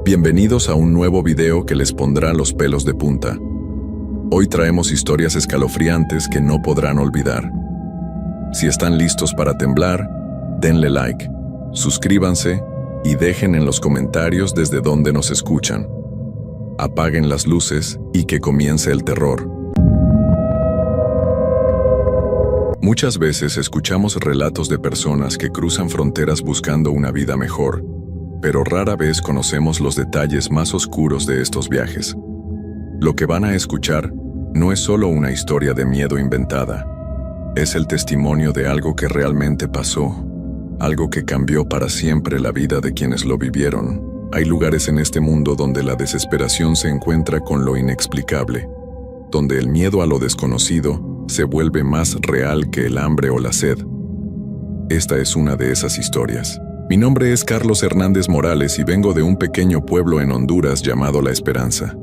Bienvenidos a un nuevo video que les pondrá los pelos de punta. Hoy traemos historias escalofriantes que no podrán olvidar. Si están listos para temblar, denle like, suscríbanse y dejen en los comentarios desde dónde nos escuchan. Apaguen las luces y que comience el terror. Muchas veces escuchamos relatos de personas que cruzan fronteras buscando una vida mejor, pero rara vez conocemos los detalles más oscuros de estos viajes. Lo que van a escuchar no es solo una historia de miedo inventada, es el testimonio de algo que realmente pasó, algo que cambió para siempre la vida de quienes lo vivieron. Hay lugares en este mundo donde la desesperación se encuentra con lo inexplicable, donde el miedo a lo desconocido se vuelve más real que el hambre o la sed. Esta es una de esas historias. Mi nombre es Carlos Hernández Morales y vengo de un pequeño pueblo en Honduras llamado La Esperanza.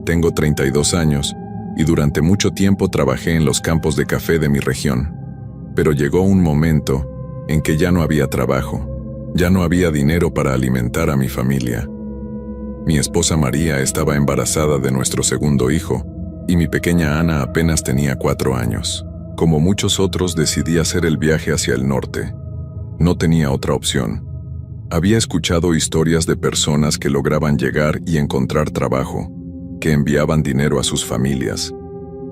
Tengo 32 años y durante mucho tiempo trabajé en los campos de café de mi región. Pero llegó un momento en que ya no había trabajo, ya no había dinero para alimentar a mi familia. Mi esposa María estaba embarazada de nuestro segundo hijo y mi pequeña Ana apenas tenía 4 años. Como muchos otros, decidí hacer el viaje hacia el norte. No tenía otra opción. Había escuchado historias de personas que lograban llegar y encontrar trabajo, que enviaban dinero a sus familias.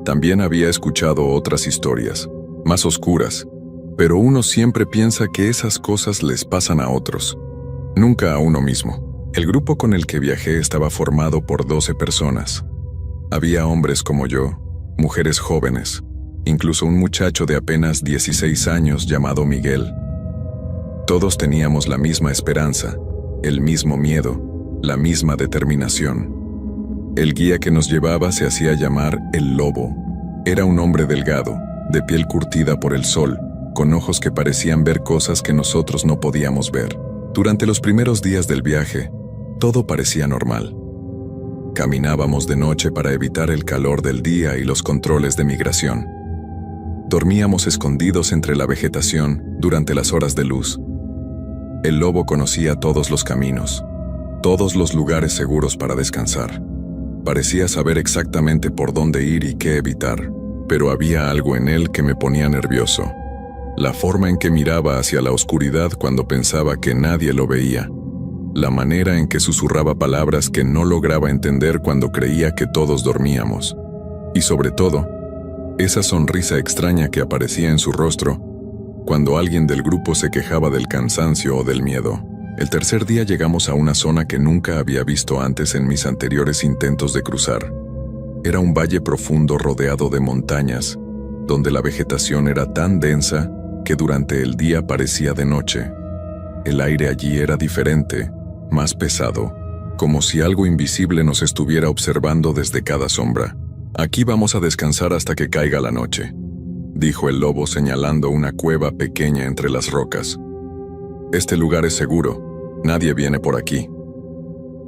También había escuchado otras historias, más oscuras, pero uno siempre piensa que esas cosas les pasan a otros, nunca a uno mismo. El grupo con el que viajé estaba formado por 12 personas. Había hombres como yo, mujeres jóvenes, incluso un muchacho de apenas 16 años llamado Miguel. Todos teníamos la misma esperanza, el mismo miedo, la misma determinación. El guía que nos llevaba se hacía llamar El Lobo. Era un hombre delgado, de piel curtida por el sol, con ojos que parecían ver cosas que nosotros no podíamos ver. Durante los primeros días del viaje, todo parecía normal. Caminábamos de noche para evitar el calor del día y los controles de migración. Dormíamos escondidos entre la vegetación durante las horas de luz. El lobo conocía todos los caminos, todos los lugares seguros para descansar. Parecía saber exactamente por dónde ir y qué evitar, pero había algo en él que me ponía nervioso. La forma en que miraba hacia la oscuridad cuando pensaba que nadie lo veía. La manera en que susurraba palabras que no lograba entender cuando creía que todos dormíamos. Y sobre todo, esa sonrisa extraña que aparecía en su rostro cuando alguien del grupo se quejaba del cansancio o del miedo. El tercer día llegamos a una zona que nunca había visto antes en mis anteriores intentos de cruzar. Era un valle profundo rodeado de montañas, donde la vegetación era tan densa que durante el día parecía de noche. El aire allí era diferente, más pesado, como si algo invisible nos estuviera observando desde cada sombra. «Aquí vamos a descansar hasta que caiga la noche», dijo el lobo señalando una cueva pequeña entre las rocas. «Este lugar es seguro, nadie viene por aquí».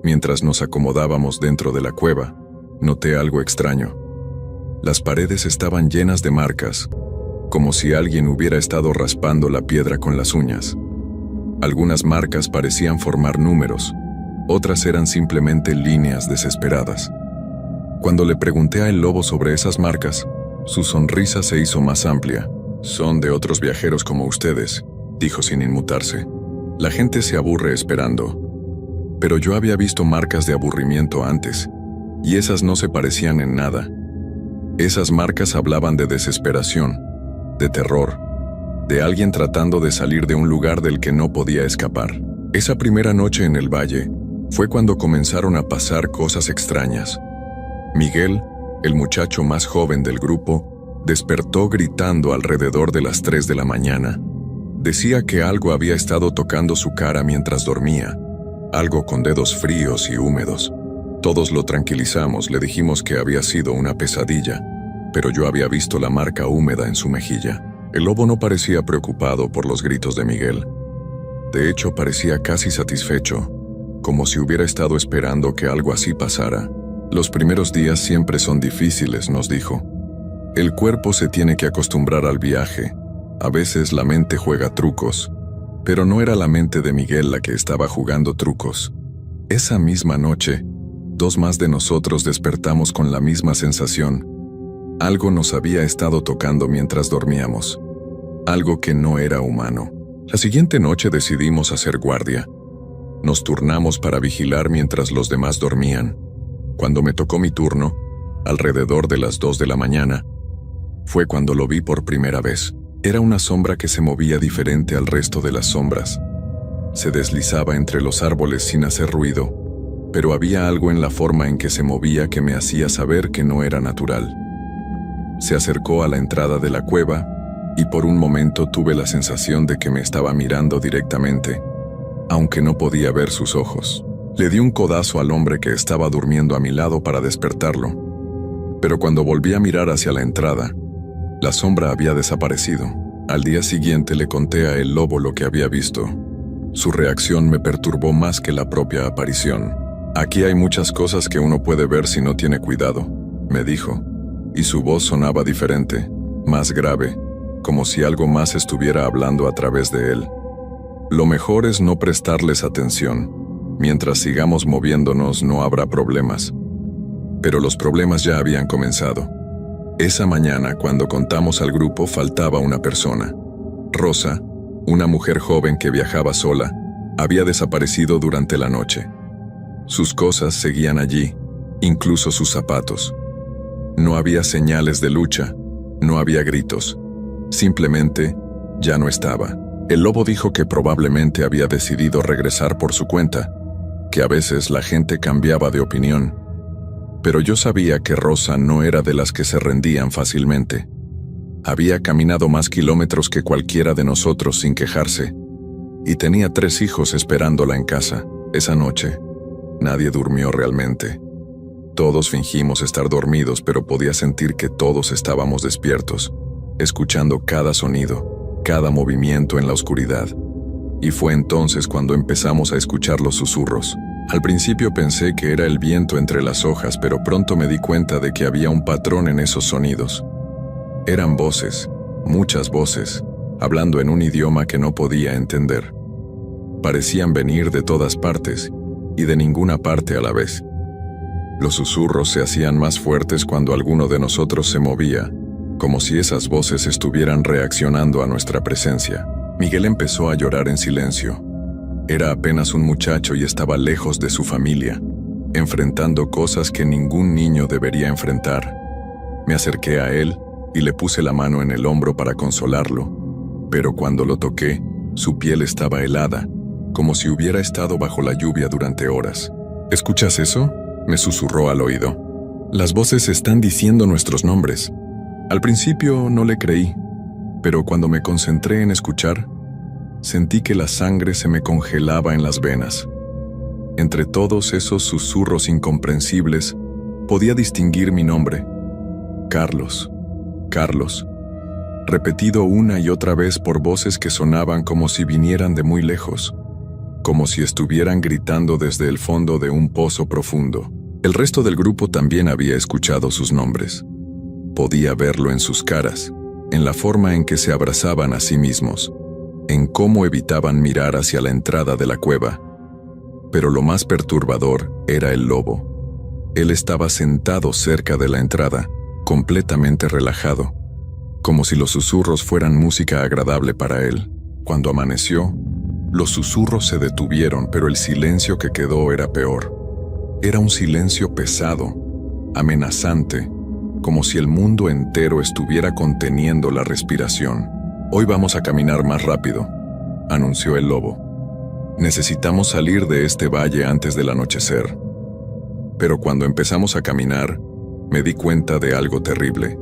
Mientras nos acomodábamos dentro de la cueva, noté algo extraño. Las paredes estaban llenas de marcas, como si alguien hubiera estado raspando la piedra con las uñas. Algunas marcas parecían formar números, otras eran simplemente líneas desesperadas. Cuando le pregunté a el lobo sobre esas marcas, su sonrisa se hizo más amplia. «Son de otros viajeros como ustedes», dijo sin inmutarse. «La gente se aburre esperando». Pero yo había visto marcas de aburrimiento antes, y esas no se parecían en nada. Esas marcas hablaban de desesperación, de terror, de alguien tratando de salir de un lugar del que no podía escapar. Esa primera noche en el valle fue cuando comenzaron a pasar cosas extrañas. Miguel, el muchacho más joven del grupo, despertó gritando alrededor de las 3 de la mañana. Decía que algo había estado tocando su cara mientras dormía, algo con dedos fríos y húmedos. Todos lo tranquilizamos, le dijimos que había sido una pesadilla, pero yo había visto la marca húmeda en su mejilla. El lobo no parecía preocupado por los gritos de Miguel. De hecho, parecía casi satisfecho, como si hubiera estado esperando que algo así pasara. «Los primeros días siempre son difíciles», nos dijo. «El cuerpo se tiene que acostumbrar al viaje. A veces la mente juega trucos». Pero no era la mente de Miguel la que estaba jugando trucos. Esa misma noche, 2 más de nosotros despertamos con la misma sensación. Algo nos había estado tocando mientras dormíamos. Algo que no era humano. La siguiente noche decidimos hacer guardia. Nos turnamos para vigilar mientras los demás dormían. Cuando me tocó mi turno, alrededor de las 2 de la mañana, fue cuando lo vi por primera vez. Era una sombra que se movía diferente al resto de las sombras. Se deslizaba entre los árboles sin hacer ruido, pero había algo en la forma en que se movía que me hacía saber que no era natural. Se acercó a la entrada de la cueva y por un momento tuve la sensación de que me estaba mirando directamente, aunque no podía ver sus ojos. Le di un codazo al hombre que estaba durmiendo a mi lado para despertarlo, pero cuando volví a mirar hacia la entrada, la sombra había desaparecido. Al día siguiente le conté a el lobo lo que había visto. Su reacción me perturbó más que la propia aparición. «Aquí hay muchas cosas que uno puede ver si no tiene cuidado», me dijo, y su voz sonaba diferente, más grave, como si algo más estuviera hablando a través de él. «Lo mejor es no prestarles atención. Mientras sigamos moviéndonos no habrá problemas». Pero los problemas ya habían comenzado. Esa mañana, cuando contamos al grupo, faltaba una persona. Rosa, una mujer joven que viajaba sola, había desaparecido durante la noche. Sus cosas seguían allí, incluso sus zapatos. No había señales de lucha, no había gritos. Simplemente, ya no estaba. El lobo dijo que probablemente había decidido regresar por su cuenta, que a veces la gente cambiaba de opinión. Pero yo sabía que Rosa no era de las que se rendían fácilmente. Había caminado más kilómetros que cualquiera de nosotros sin quejarse, y tenía 3 hijos esperándola en casa. Esa noche, nadie durmió realmente. Todos fingimos estar dormidos, pero podía sentir que todos estábamos despiertos, escuchando cada sonido, cada movimiento en la oscuridad. Y fue entonces cuando empezamos a escuchar los susurros. Al principio pensé que era el viento entre las hojas, pero pronto me di cuenta de que había un patrón en esos sonidos. Eran voces, muchas voces, hablando en un idioma que no podía entender. Parecían venir de todas partes, y de ninguna parte a la vez. Los susurros se hacían más fuertes cuando alguno de nosotros se movía, como si esas voces estuvieran reaccionando a nuestra presencia. Miguel empezó a llorar en silencio. Era apenas un muchacho y estaba lejos de su familia, enfrentando cosas que ningún niño debería enfrentar. Me acerqué a él y le puse la mano en el hombro para consolarlo, pero cuando lo toqué, su piel estaba helada, como si hubiera estado bajo la lluvia durante horas. «¿Escuchas eso?», me susurró al oído. «Las voces están diciendo nuestros nombres». Al principio no le creí, pero cuando me concentré en escuchar, sentí que la sangre se me congelaba en las venas. Entre todos esos susurros incomprensibles, podía distinguir mi nombre. Carlos, Carlos, repetido una y otra vez por voces que sonaban como si vinieran de muy lejos, como si estuvieran gritando desde el fondo de un pozo profundo. El resto del grupo también había escuchado sus nombres. Podía verlo en sus caras, en la forma en que se abrazaban a sí mismos, en cómo evitaban mirar hacia la entrada de la cueva. Pero lo más perturbador era el lobo. Él estaba sentado cerca de la entrada, completamente relajado, como si los susurros fueran música agradable para él. Cuando amaneció, los susurros se detuvieron, pero el silencio que quedó era peor. Era un silencio pesado, amenazante, como si el mundo entero estuviera conteniendo la respiración. «Hoy vamos a caminar más rápido», anunció el lobo. «Necesitamos salir de este valle antes del anochecer». Pero cuando empezamos a caminar, me di cuenta de algo terrible.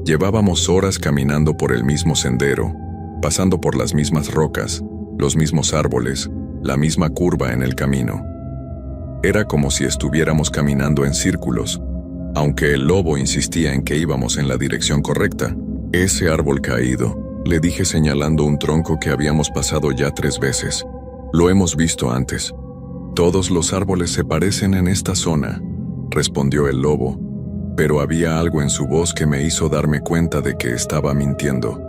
Llevábamos horas caminando por el mismo sendero, pasando por las mismas rocas, los mismos árboles, la misma curva en el camino. Era como si estuviéramos caminando en círculos, aunque el lobo insistía en que íbamos en la dirección correcta. «Ese árbol caído», le dije señalando un tronco que habíamos pasado ya 3 veces. «Lo hemos visto antes». «Todos los árboles se parecen en esta zona», respondió el lobo, pero había algo en su voz que me hizo darme cuenta de que estaba mintiendo.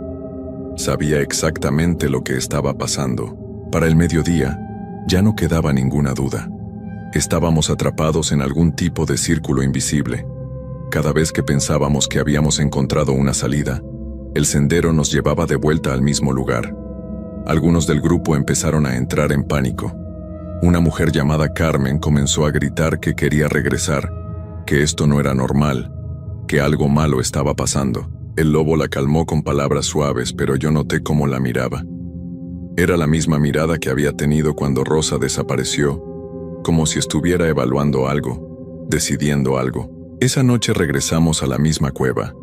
Sabía exactamente lo que estaba pasando. Para el mediodía, ya no quedaba ninguna duda. Estábamos atrapados en algún tipo de círculo invisible. Cada vez que pensábamos que habíamos encontrado una salida, el sendero nos llevaba de vuelta al mismo lugar. Algunos del grupo empezaron a entrar en pánico. Una mujer llamada Carmen comenzó a gritar que quería regresar, que esto no era normal, que algo malo estaba pasando. El lobo la calmó con palabras suaves, pero yo noté cómo la miraba. Era la misma mirada que había tenido cuando Rosa desapareció, como si estuviera evaluando algo, decidiendo algo. Esa noche regresamos a la misma cueva.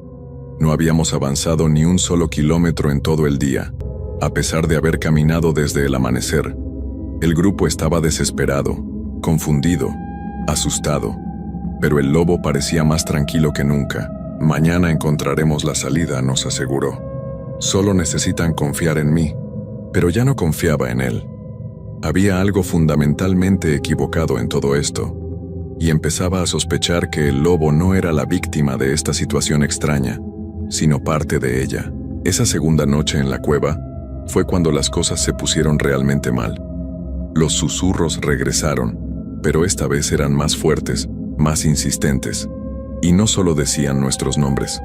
No habíamos avanzado ni un solo kilómetro en todo el día, a pesar de haber caminado desde el amanecer. El grupo estaba desesperado, confundido, asustado, pero el lobo parecía más tranquilo que nunca. Mañana encontraremos la salida, nos aseguró. Solo necesitan confiar en mí, pero ya no confiaba en él. Había algo fundamentalmente equivocado en todo esto, y empezaba a sospechar que el lobo no era la víctima de esta situación extraña, sino parte de ella. Esa segunda noche en la cueva fue cuando las cosas se pusieron realmente mal. Los susurros regresaron, pero esta vez eran más fuertes, más insistentes, y no solo decían nuestros nombres.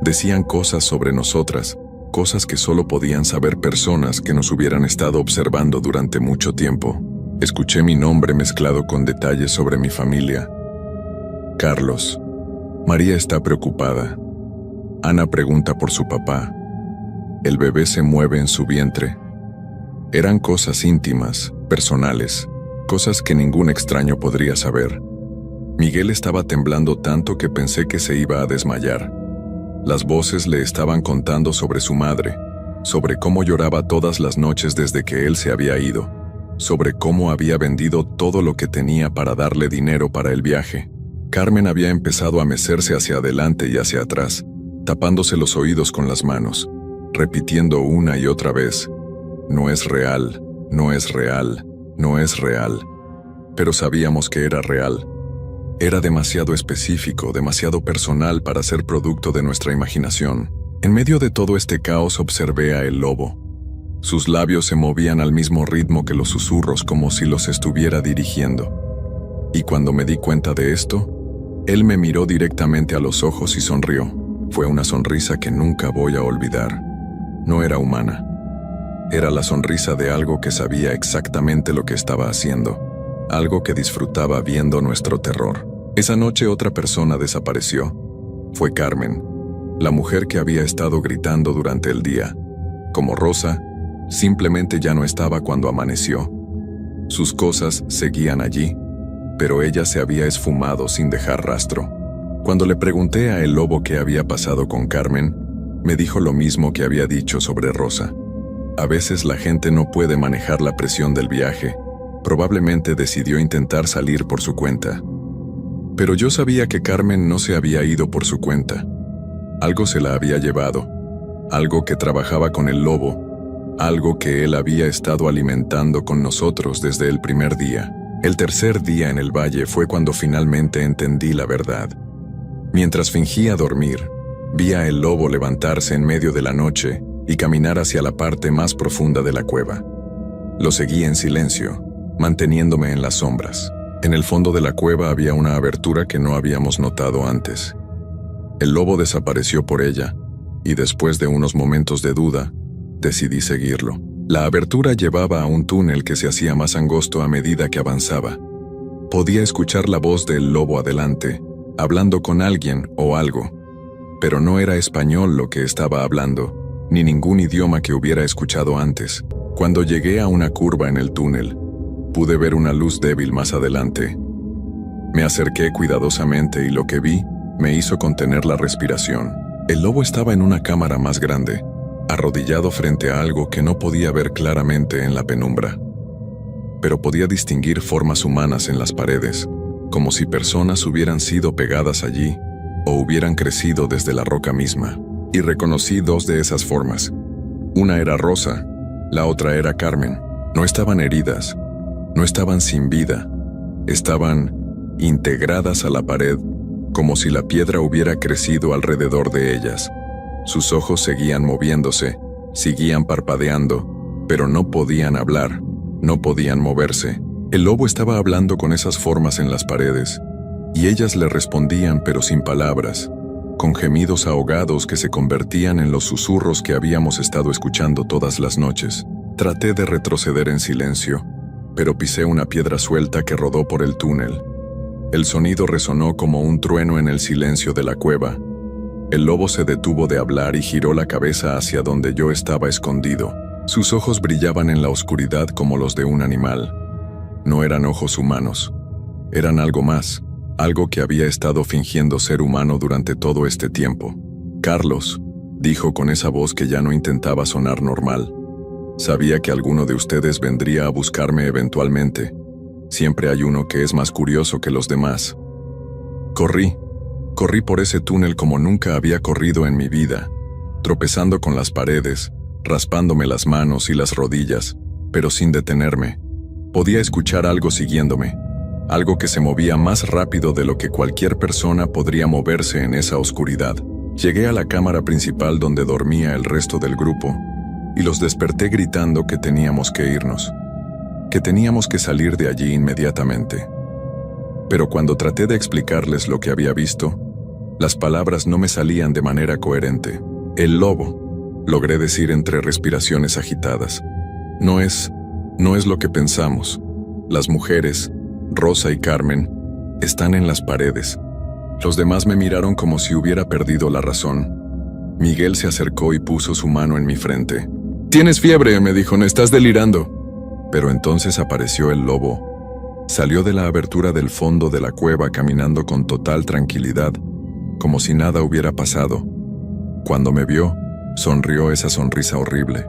Decían cosas sobre nosotras, cosas que solo podían saber personas que nos hubieran estado observando durante mucho tiempo. Escuché mi nombre mezclado con detalles sobre mi familia. Carlos. María está preocupada. Ana pregunta por su papá. El bebé se mueve en su vientre. Eran cosas íntimas, personales, cosas que ningún extraño podría saber. Miguel estaba temblando tanto que pensé que se iba a desmayar. Las voces le estaban contando sobre su madre, sobre cómo lloraba todas las noches desde que él se había ido, sobre cómo había vendido todo lo que tenía para darle dinero para el viaje. Carmen había empezado a mecerse hacia adelante y hacia atrás, tapándose los oídos con las manos, repitiendo una y otra vez: no es real, no es real, no es real. Pero sabíamos que era real. Era demasiado específico, demasiado personal para ser producto de nuestra imaginación. En medio de todo este caos observé a el lobo. Sus labios se movían al mismo ritmo que los susurros, como si los estuviera dirigiendo. Y cuando me di cuenta de esto, él me miró directamente a los ojos y sonrió. Fue una sonrisa que nunca voy a olvidar. No era humana. Era la sonrisa de algo que sabía exactamente lo que estaba haciendo, algo que disfrutaba viendo nuestro terror. Esa noche otra persona desapareció. Fue Carmen, la mujer que había estado gritando durante el día. Como Rosa, simplemente ya no estaba cuando amaneció. Sus cosas seguían allí, pero ella se había esfumado sin dejar rastro. Cuando le pregunté a el lobo qué había pasado con Carmen, me dijo lo mismo que había dicho sobre Rosa. A veces la gente no puede manejar la presión del viaje. Probablemente decidió intentar salir por su cuenta. Pero yo sabía que Carmen no se había ido por su cuenta. Algo se la había llevado, algo que trabajaba con el lobo, algo que él había estado alimentando con nosotros desde el primer día. El tercer día en el valle fue cuando finalmente entendí la verdad. Mientras fingía dormir, vi a el lobo levantarse en medio de la noche y caminar hacia la parte más profunda de la cueva. Lo seguí en silencio, manteniéndome en las sombras. En el fondo de la cueva había una abertura que no habíamos notado antes. El lobo desapareció por ella, y después de unos momentos de duda, decidí seguirlo. La abertura llevaba a un túnel que se hacía más angosto a medida que avanzaba. Podía escuchar la voz del lobo adelante, hablando con alguien o algo, pero no era español lo que estaba hablando, ni ningún idioma que hubiera escuchado antes. Cuando llegué a una curva en el túnel, pude ver una luz débil más adelante. Me acerqué cuidadosamente y lo que vi me hizo contener la respiración. El lobo estaba en una cámara más grande, arrodillado frente a algo que no podía ver claramente en la penumbra. Pero podía distinguir formas humanas en las paredes, como si personas hubieran sido pegadas allí o hubieran crecido desde la roca misma. Y reconocí dos de esas formas. Una era Rosa, la otra era Carmen. No estaban heridas, no estaban sin vida, estaban integradas a la pared, como si la piedra hubiera crecido alrededor de ellas. Sus ojos seguían moviéndose, seguían parpadeando, pero no podían hablar, no podían moverse, El lobo estaba hablando con esas formas en las paredes, y ellas le respondían pero sin palabras, con gemidos ahogados que se convertían en los susurros que habíamos estado escuchando todas las noches. Traté de retroceder en silencio, pero pisé una piedra suelta que rodó por el túnel. El sonido resonó como un trueno en el silencio de la cueva. El lobo se detuvo de hablar y giró la cabeza hacia donde yo estaba escondido. Sus ojos brillaban en la oscuridad como los de un animal. No eran ojos humanos. Eran algo más, algo que había estado fingiendo ser humano durante todo este tiempo. «Carlos», dijo con esa voz que ya no intentaba sonar normal. «Sabía que alguno de ustedes vendría a buscarme eventualmente. Siempre hay uno que es más curioso que los demás». Corrí por ese túnel como nunca había corrido en mi vida, tropezando con las paredes, raspándome las manos y las rodillas, pero sin detenerme. Podía escuchar algo siguiéndome, algo que se movía más rápido de lo que cualquier persona podría moverse en esa oscuridad. Llegué a la cámara principal donde dormía el resto del grupo, y los desperté gritando que teníamos que irnos, que teníamos que salir de allí inmediatamente. Pero cuando traté de explicarles lo que había visto, las palabras no me salían de manera coherente. «El lobo», logré decir entre respiraciones agitadas. No es lo que pensamos. Las mujeres, Rosa y Carmen, están en las paredes». Los demás me miraron como si hubiera perdido la razón. Miguel se acercó y puso su mano en mi frente. «Tienes fiebre», me dijo, «no estás delirando». Pero entonces apareció el lobo. Salió de la abertura del fondo de la cueva caminando con total tranquilidad, como si nada hubiera pasado. Cuando me vio, sonrió esa sonrisa horrible.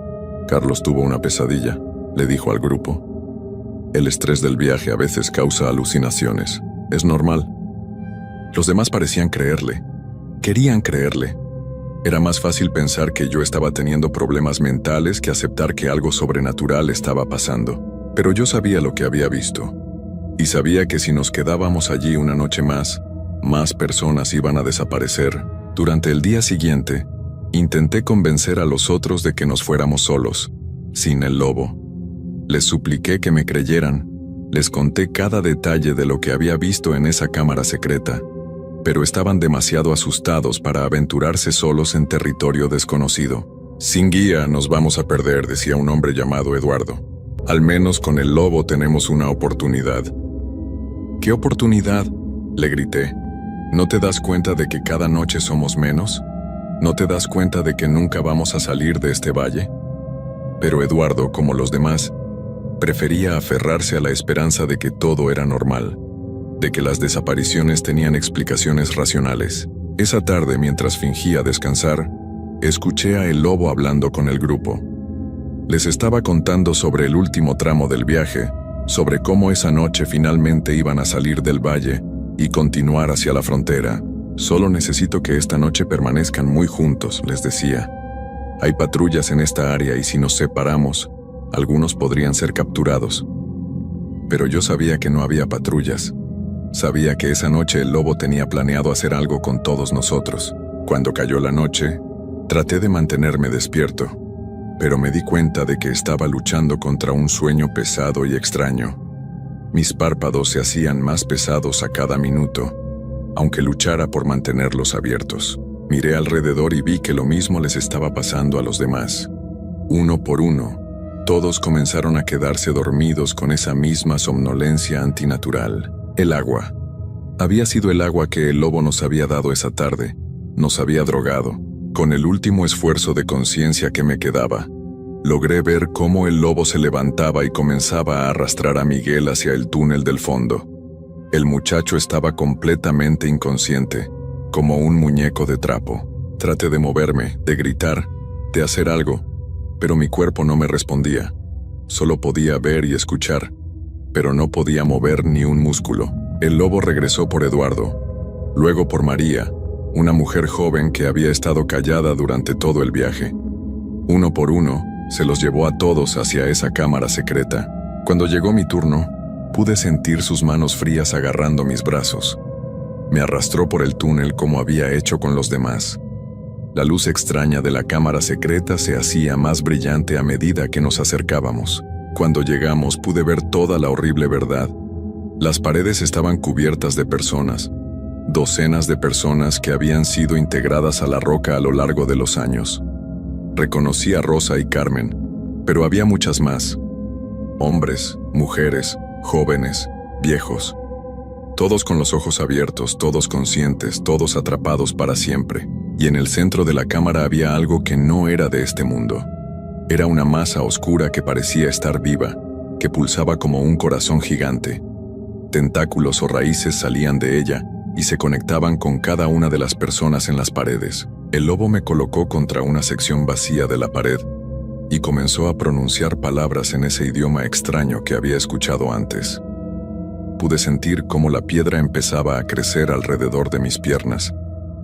«Carlos tuvo una pesadilla», le dijo al grupo. «El estrés del viaje a veces causa alucinaciones. Es normal». Los demás parecían creerle. Querían creerle. Era más fácil pensar que yo estaba teniendo problemas mentales que aceptar que algo sobrenatural estaba pasando. Pero yo sabía lo que había visto. Y sabía que si nos quedábamos allí una noche más personas iban a desaparecer. Durante el día siguiente, intenté convencer a los otros de que nos fuéramos solos, sin el lobo. Les supliqué que me creyeran. Les conté cada detalle de lo que había visto en esa cámara secreta, pero estaban demasiado asustados para aventurarse solos en territorio desconocido. «Sin guía nos vamos a perder», decía un hombre llamado Eduardo. «Al menos con el lobo tenemos una oportunidad». «¿Qué oportunidad?», le grité. «¿No te das cuenta de que cada noche somos menos? ¿No te das cuenta de que nunca vamos a salir de este valle?». Pero Eduardo, como los demás, prefería aferrarse a la esperanza de que todo era normal, de que las desapariciones tenían explicaciones racionales. Esa tarde, mientras fingía descansar, escuché a el lobo hablando con el grupo. Les estaba contando sobre el último tramo del viaje, sobre cómo esa noche finalmente iban a salir del valle y continuar hacia la frontera. «Solo necesito que esta noche permanezcan muy juntos», les decía. «Hay patrullas en esta área y si nos separamos, algunos podrían ser capturados». Pero yo sabía que no había patrullas. Sabía que esa noche el lobo tenía planeado hacer algo con todos nosotros. Cuando cayó la noche, traté de mantenerme despierto, pero me di cuenta de que estaba luchando contra un sueño pesado y extraño. Mis párpados se hacían más pesados a cada minuto, aunque luchara por mantenerlos abiertos. Miré alrededor y vi que lo mismo les estaba pasando a los demás. Uno por uno, todos comenzaron a quedarse dormidos con esa misma somnolencia antinatural. El agua. Había sido el agua que el lobo nos había dado esa tarde. Nos había drogado. Con el último esfuerzo de conciencia que me quedaba, logré ver cómo el lobo se levantaba y comenzaba a arrastrar a Miguel hacia el túnel del fondo. El muchacho estaba completamente inconsciente, como un muñeco de trapo. Traté de moverme, de gritar, de hacer algo, pero mi cuerpo no me respondía. Solo podía ver y escuchar, pero no podía mover ni un músculo. El lobo regresó por Eduardo, luego por María, una mujer joven que había estado callada durante todo el viaje. Uno por uno, se los llevó a todos hacia esa cámara secreta. Cuando llegó mi turno, pude sentir sus manos frías agarrando mis brazos. Me arrastró por el túnel como había hecho con los demás. La luz extraña de la cámara secreta se hacía más brillante a medida que nos acercábamos. Cuando llegamos pude ver toda la horrible verdad. Las paredes estaban cubiertas de personas, docenas de personas que habían sido integradas a la roca a lo largo de los años. Reconocí a Rosa y Carmen, pero había muchas más. Hombres, mujeres, jóvenes, viejos. Todos con los ojos abiertos, todos conscientes, todos atrapados para siempre. Y en el centro de la cámara había algo que no era de este mundo. Era una masa oscura que parecía estar viva, que pulsaba como un corazón gigante. Tentáculos o raíces salían de ella y se conectaban con cada una de las personas en las paredes. El lobo me colocó contra una sección vacía de la pared y comenzó a pronunciar palabras en ese idioma extraño que había escuchado antes. Pude sentir cómo la piedra empezaba a crecer alrededor de mis piernas,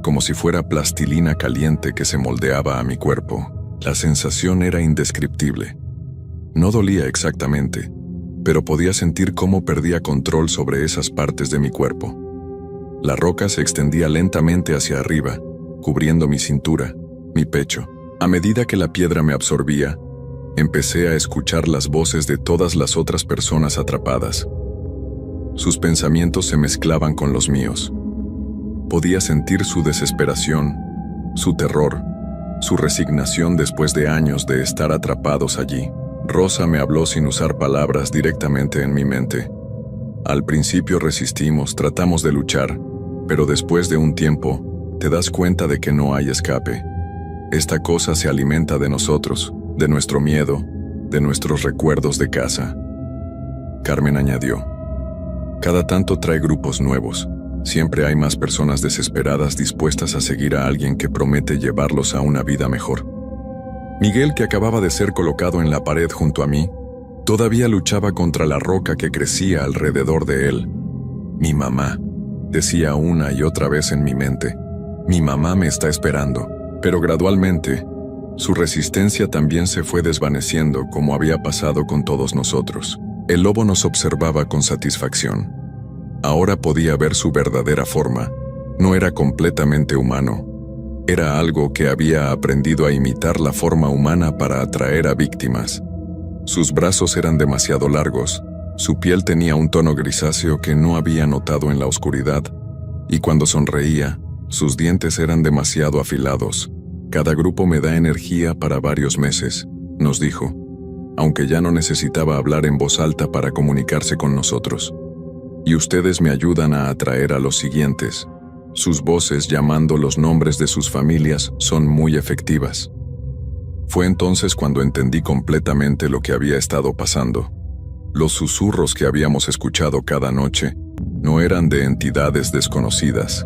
como si fuera plastilina caliente que se moldeaba a mi cuerpo. La sensación era indescriptible. No dolía exactamente, pero podía sentir cómo perdía control sobre esas partes de mi cuerpo. La roca se extendía lentamente hacia arriba, cubriendo mi cintura, mi pecho. A medida que la piedra me absorbía, empecé a escuchar las voces de todas las otras personas atrapadas. Sus pensamientos se mezclaban con los míos. Podía sentir su desesperación, su terror, su resignación después de años de estar atrapados allí. Rosa me habló sin usar palabras directamente en mi mente. Al principio resistimos, tratamos de luchar, pero después de un tiempo, te das cuenta de que no hay escape. Esta cosa se alimenta de nosotros, de nuestro miedo, de nuestros recuerdos de casa. Carmen añadió: cada tanto trae grupos nuevos. Siempre hay más personas desesperadas dispuestas a seguir a alguien que promete llevarlos a una vida mejor. Miguel, que acababa de ser colocado en la pared junto a mí, todavía luchaba contra la roca que crecía alrededor de él. Mi mamá, decía una y otra vez en mi mente. Mi mamá me está esperando. Pero gradualmente, su resistencia también se fue desvaneciendo como había pasado con todos nosotros. El lobo nos observaba con satisfacción. Ahora podía ver su verdadera forma. No era completamente humano. Era algo que había aprendido a imitar la forma humana para atraer a víctimas. Sus brazos eran demasiado largos, su piel tenía un tono grisáceo que no había notado en la oscuridad, y cuando sonreía, sus dientes eran demasiado afilados. Cada grupo me da energía para varios meses, nos dijo, aunque ya no necesitaba hablar en voz alta para comunicarse con nosotros. Y ustedes me ayudan a atraer a los siguientes. Sus voces llamando los nombres de sus familias son muy efectivas. Fue entonces cuando entendí completamente lo que había estado pasando. Los susurros que habíamos escuchado cada noche no eran de entidades desconocidas,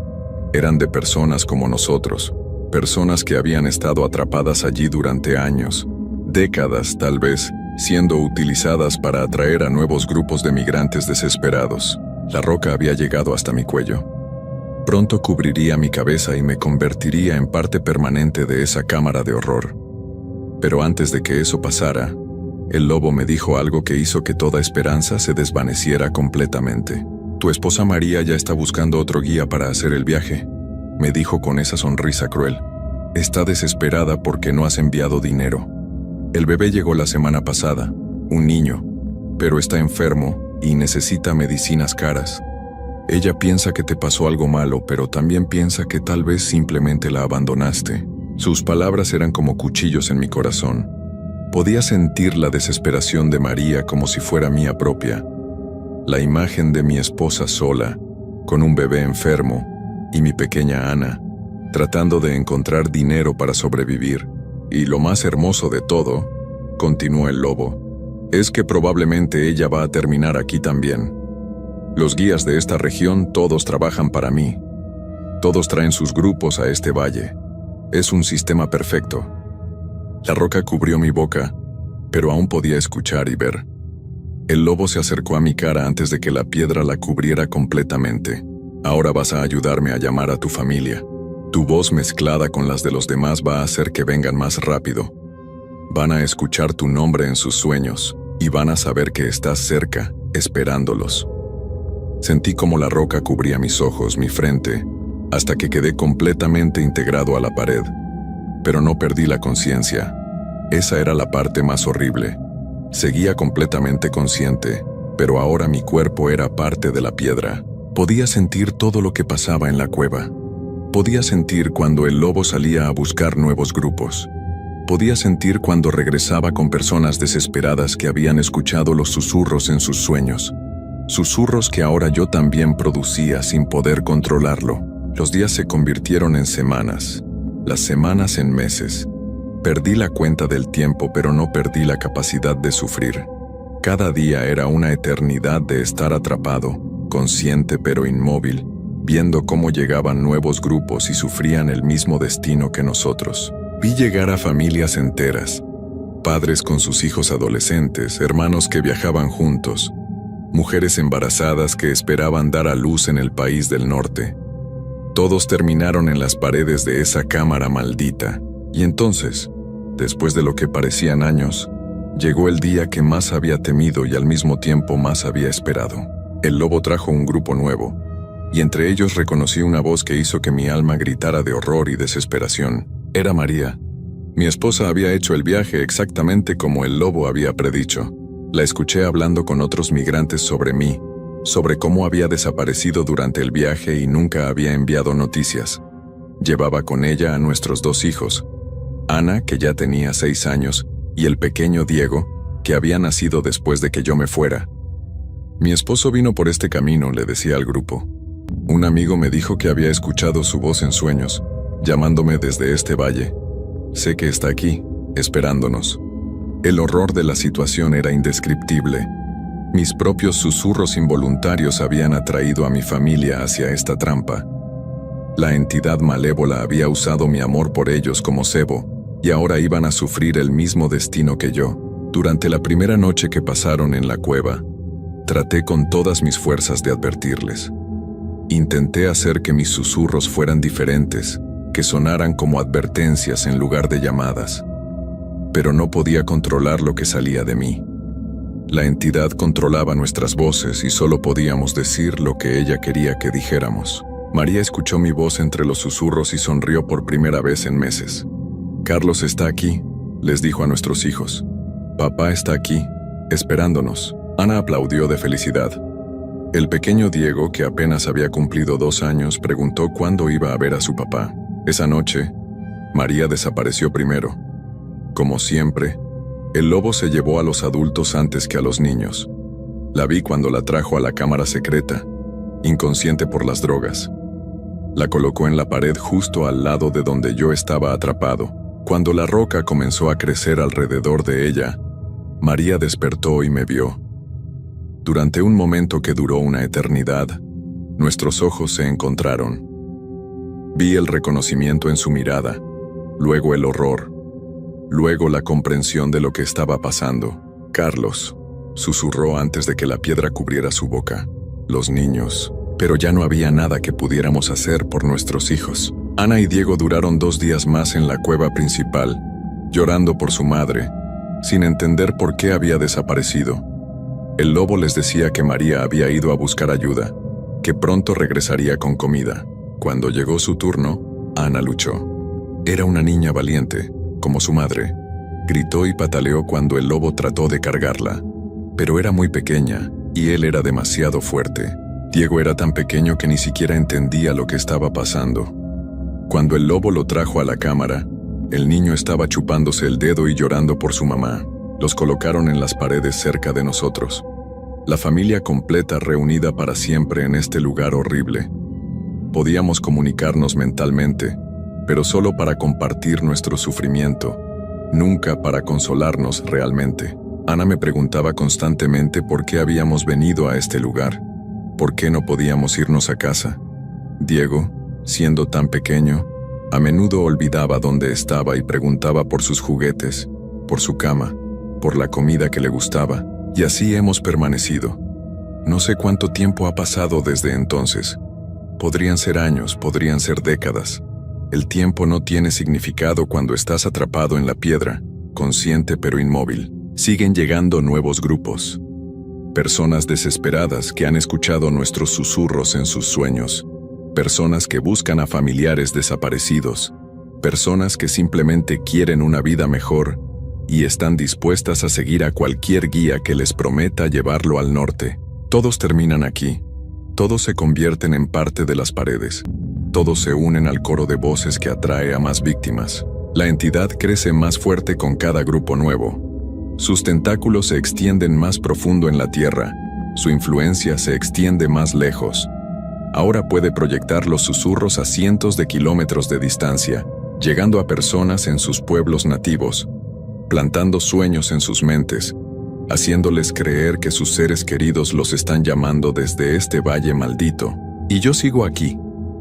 eran de personas como nosotros, personas que habían estado atrapadas allí durante años, décadas tal vez, siendo utilizadas para atraer a nuevos grupos de migrantes desesperados. La roca había llegado hasta mi cuello. Pronto cubriría mi cabeza y me convertiría en parte permanente de esa cámara de horror. Pero antes de que eso pasara, el lobo me dijo algo que hizo que toda esperanza se desvaneciera completamente. Tu esposa María ya está buscando otro guía para hacer el viaje, me dijo con esa sonrisa cruel. Está desesperada porque no has enviado dinero. El bebé llegó la semana pasada, un niño, pero está enfermo y necesita medicinas caras. Ella piensa que te pasó algo malo, pero también piensa que tal vez simplemente la abandonaste. Sus palabras eran como cuchillos en mi corazón. Podía sentir la desesperación de María como si fuera mía propia. La imagen de mi esposa sola, con un bebé enfermo, y mi pequeña Ana, tratando de encontrar dinero para sobrevivir. Y lo más hermoso de todo, continuó el lobo, es que probablemente ella va a terminar aquí también. Los guías de esta región todos trabajan para mí. Todos traen sus grupos a este valle. Es un sistema perfecto. La roca cubrió mi boca, pero aún podía escuchar y ver. El lobo se acercó a mi cara antes de que la piedra la cubriera completamente. Ahora vas a ayudarme a llamar a tu familia. Tu voz mezclada con las de los demás va a hacer que vengan más rápido. Van a escuchar tu nombre en sus sueños y van a saber que estás cerca, esperándolos. Sentí como la roca cubría mis ojos, mi frente, hasta que quedé completamente integrado a la pared. Pero no perdí la conciencia. Esa era la parte más horrible. Seguía completamente consciente, pero ahora mi cuerpo era parte de la piedra. Podía sentir todo lo que pasaba en la cueva. Podía sentir cuando el lobo salía a buscar nuevos grupos. Podía sentir cuando regresaba con personas desesperadas que habían escuchado los susurros en sus sueños. Susurros que ahora yo también producía sin poder controlarlo. Los días se convirtieron en semanas, las semanas en meses. Perdí la cuenta del tiempo, pero no perdí la capacidad de sufrir. Cada día era una eternidad de estar atrapado, consciente pero inmóvil, viendo cómo llegaban nuevos grupos y sufrían el mismo destino que nosotros. Vi llegar a familias enteras, padres con sus hijos adolescentes, hermanos que viajaban juntos, mujeres embarazadas que esperaban dar a luz en el país del norte. Todos terminaron en las paredes de esa cámara maldita. Y entonces, después de lo que parecían años, llegó el día que más había temido y al mismo tiempo más había esperado. El lobo trajo un grupo nuevo, y entre ellos reconocí una voz que hizo que mi alma gritara de horror y desesperación. Era María. Mi esposa había hecho el viaje exactamente como el lobo había predicho. La escuché hablando con otros migrantes sobre mí, sobre cómo había desaparecido durante el viaje y nunca había enviado noticias. Llevaba con ella a nuestros 2 hijos, Ana, que ya tenía 6 años, y el pequeño Diego, que había nacido después de que yo me fuera. Mi esposo vino por este camino, le decía al grupo. Un amigo me dijo que había escuchado su voz en sueños, llamándome desde este valle. Sé que está aquí, esperándonos. El horror de la situación era indescriptible. Mis propios susurros involuntarios habían atraído a mi familia hacia esta trampa. La entidad malévola había usado mi amor por ellos como cebo, y ahora iban a sufrir el mismo destino que yo. Durante la primera noche que pasaron en la cueva, traté con todas mis fuerzas de advertirles. Intenté hacer que mis susurros fueran diferentes, que sonaran como advertencias en lugar de llamadas. Pero no podía controlar lo que salía de mí. La entidad controlaba nuestras voces y solo podíamos decir lo que ella quería que dijéramos. María escuchó mi voz entre los susurros y sonrió por primera vez en meses. Carlos está aquí, les dijo a nuestros hijos. Papá está aquí, esperándonos. Ana aplaudió de felicidad. El pequeño Diego, que apenas había cumplido 2 años, preguntó cuándo iba a ver a su papá. Esa noche, María desapareció primero. Como siempre, el lobo se llevó a los adultos antes que a los niños. La vi cuando la trajo a la cámara secreta, inconsciente por las drogas. La colocó en la pared justo al lado de donde yo estaba atrapado. Cuando la roca comenzó a crecer alrededor de ella, María despertó y me vio. Durante un momento que duró una eternidad, nuestros ojos se encontraron. Vi el reconocimiento en su mirada, luego el horror, luego la comprensión de lo que estaba pasando. Carlos, susurró antes de que la piedra cubriera su boca. Los niños. Pero ya no había nada que pudiéramos hacer por nuestros hijos. Ana y Diego duraron 2 días más en la cueva principal, llorando por su madre, sin entender por qué había desaparecido. El lobo les decía que María había ido a buscar ayuda, que pronto regresaría con comida. Cuando llegó su turno, Ana luchó. Era una niña valiente, como su madre. Gritó y pataleó cuando el lobo trató de cargarla, pero era muy pequeña y él era demasiado fuerte. Diego era tan pequeño que ni siquiera entendía lo que estaba pasando. Cuando el lobo lo trajo a la cámara, el niño estaba chupándose el dedo y llorando por su mamá. Los colocaron en las paredes cerca de nosotros. La familia completa reunida para siempre en este lugar horrible. Podíamos comunicarnos mentalmente, pero solo para compartir nuestro sufrimiento, nunca para consolarnos realmente. Ana me preguntaba constantemente por qué habíamos venido a este lugar. ¿Por qué no podíamos irnos a casa? Diego, siendo tan pequeño, a menudo olvidaba dónde estaba y preguntaba por sus juguetes, por su cama, por la comida que le gustaba, y así hemos permanecido. No sé cuánto tiempo ha pasado desde entonces. Podrían ser años, podrían ser décadas. El tiempo no tiene significado cuando estás atrapado en la piedra, consciente pero inmóvil. Siguen llegando nuevos grupos. Personas desesperadas que han escuchado nuestros susurros en sus sueños. Personas que buscan a familiares desaparecidos. Personas que simplemente quieren una vida mejor y están dispuestas a seguir a cualquier guía que les prometa llevarlo al norte. Todos terminan aquí. Todos se convierten en parte de las paredes. Todos se unen al coro de voces que atrae a más víctimas. La entidad crece más fuerte con cada grupo nuevo. Sus tentáculos se extienden más profundo en la tierra. Su influencia se extiende más lejos. Ahora puede proyectar los susurros a cientos de kilómetros de distancia, llegando a personas en sus pueblos nativos, plantando sueños en sus mentes, haciéndoles creer que sus seres queridos los están llamando desde este valle maldito. Y yo sigo aquí,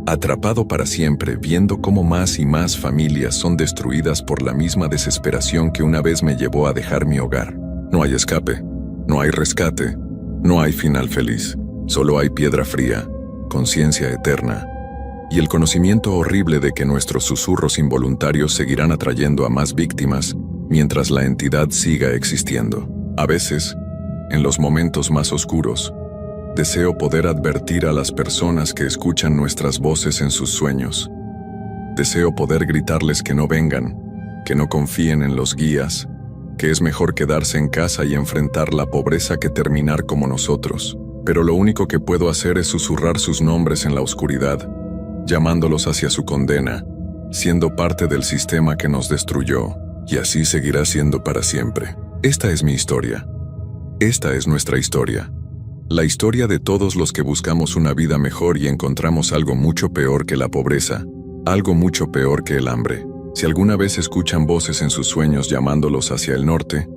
atrapado para siempre, viendo cómo más y más familias son destruidas por la misma desesperación que una vez me llevó a dejar mi hogar. No hay escape, no hay rescate, no hay final feliz. Solo hay piedra fría, conciencia eterna, y el conocimiento horrible de que nuestros susurros involuntarios seguirán atrayendo a más víctimas mientras la entidad siga existiendo. A veces, en los momentos más oscuros, deseo poder advertir a las personas que escuchan nuestras voces en sus sueños. Deseo poder gritarles que no vengan, que no confíen en los guías, que es mejor quedarse en casa y enfrentar la pobreza que terminar como nosotros. Pero lo único que puedo hacer es susurrar sus nombres en la oscuridad, llamándolos hacia su condena, siendo parte del sistema que nos destruyó, y así seguirá siendo para siempre. Esta es mi historia. Esta es nuestra historia. La historia de todos los que buscamos una vida mejor y encontramos algo mucho peor que la pobreza, algo mucho peor que el hambre. Si alguna vez escuchan voces en sus sueños llamándolos hacia el norte,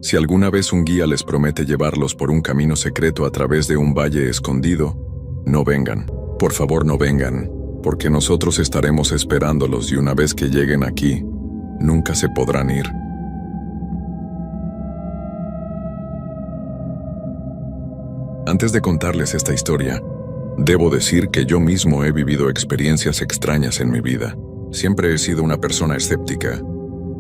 si alguna vez un guía les promete llevarlos por un camino secreto a través de un valle escondido, no vengan. Por favor, no vengan, porque nosotros estaremos esperándolos y una vez que lleguen aquí, nunca se podrán ir. Antes de contarles esta historia, debo decir que yo mismo he vivido experiencias extrañas en mi vida. Siempre he sido una persona escéptica,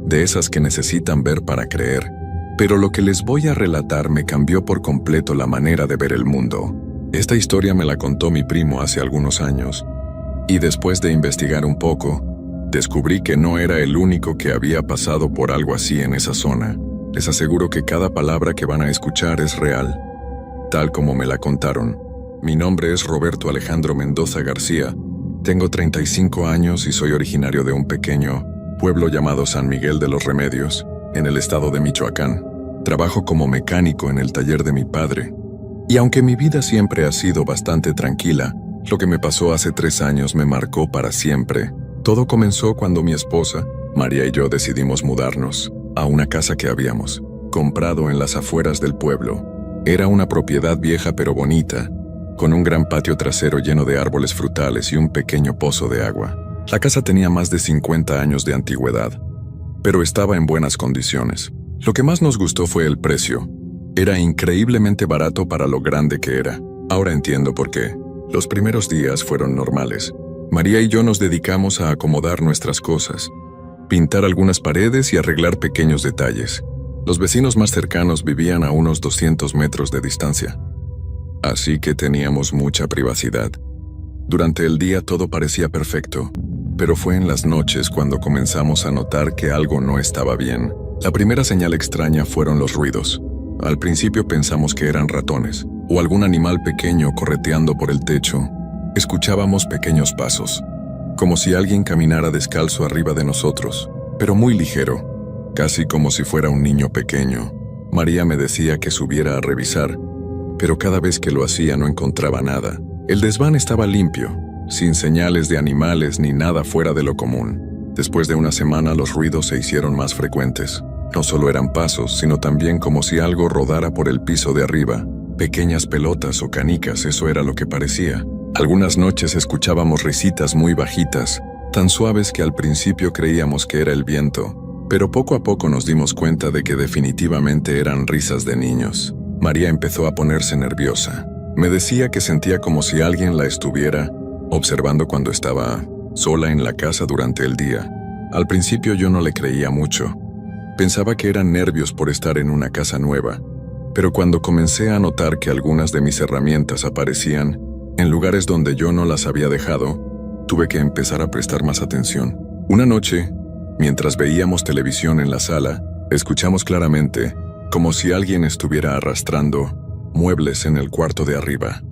de esas que necesitan ver para creer. Pero lo que les voy a relatar me cambió por completo la manera de ver el mundo. Esta historia me la contó mi primo hace algunos años, y después de investigar un poco, descubrí que no era el único que había pasado por algo así en esa zona. Les aseguro que cada palabra que van a escuchar es real, tal como me la contaron. Mi nombre es Roberto Alejandro Mendoza García, tengo 35 años y soy originario de un pequeño pueblo llamado San Miguel de los Remedios, en el estado de Michoacán. Trabajo como mecánico en el taller de mi padre. Y aunque mi vida siempre ha sido bastante tranquila, lo que me pasó hace 3 años me marcó para siempre. Todo comenzó cuando mi esposa, María y yo decidimos mudarnos a una casa que habíamos comprado en las afueras del pueblo. Era una propiedad vieja pero bonita, con un gran patio trasero lleno de árboles frutales y un pequeño pozo de agua. La casa tenía más de 50 años de antigüedad, pero estaba en buenas condiciones. Lo que más nos gustó fue el precio. Era increíblemente barato para lo grande que era. Ahora entiendo por qué. Los primeros días fueron normales. María y yo nos dedicamos a acomodar nuestras cosas, pintar algunas paredes y arreglar pequeños detalles. Los vecinos más cercanos vivían a unos 200 metros de distancia, así que teníamos mucha privacidad. Durante el día todo parecía perfecto, pero fue en las noches cuando comenzamos a notar que algo no estaba bien. La primera señal extraña fueron los ruidos. Al principio pensamos que eran ratones o algún animal pequeño correteando por el techo. Escuchábamos pequeños pasos, como si alguien caminara descalzo arriba de nosotros, pero muy ligero, casi como si fuera un niño pequeño. María me decía que subiera a revisar, pero cada vez que lo hacía no encontraba nada. El desván estaba limpio, sin señales de animales ni nada fuera de lo común. Después de una semana los ruidos se hicieron más frecuentes. No solo eran pasos, sino también como si algo rodara por el piso de arriba. Pequeñas pelotas o canicas, eso era lo que parecía. Algunas noches escuchábamos risitas muy bajitas, tan suaves que al principio creíamos que era el viento, pero poco a poco nos dimos cuenta de que definitivamente eran risas de niños. María empezó a ponerse nerviosa. Me decía que sentía como si alguien la estuviera observando cuando estaba sola en la casa durante el día. Al principio yo no le creía mucho. Pensaba que eran nervios por estar en una casa nueva, pero cuando comencé a notar que algunas de mis herramientas aparecían en lugares donde yo no las había dejado, tuve que empezar a prestar más atención. Una noche, mientras veíamos televisión en la sala, Escuchamos claramente, como si alguien estuviera arrastrando muebles en el cuarto de arriba.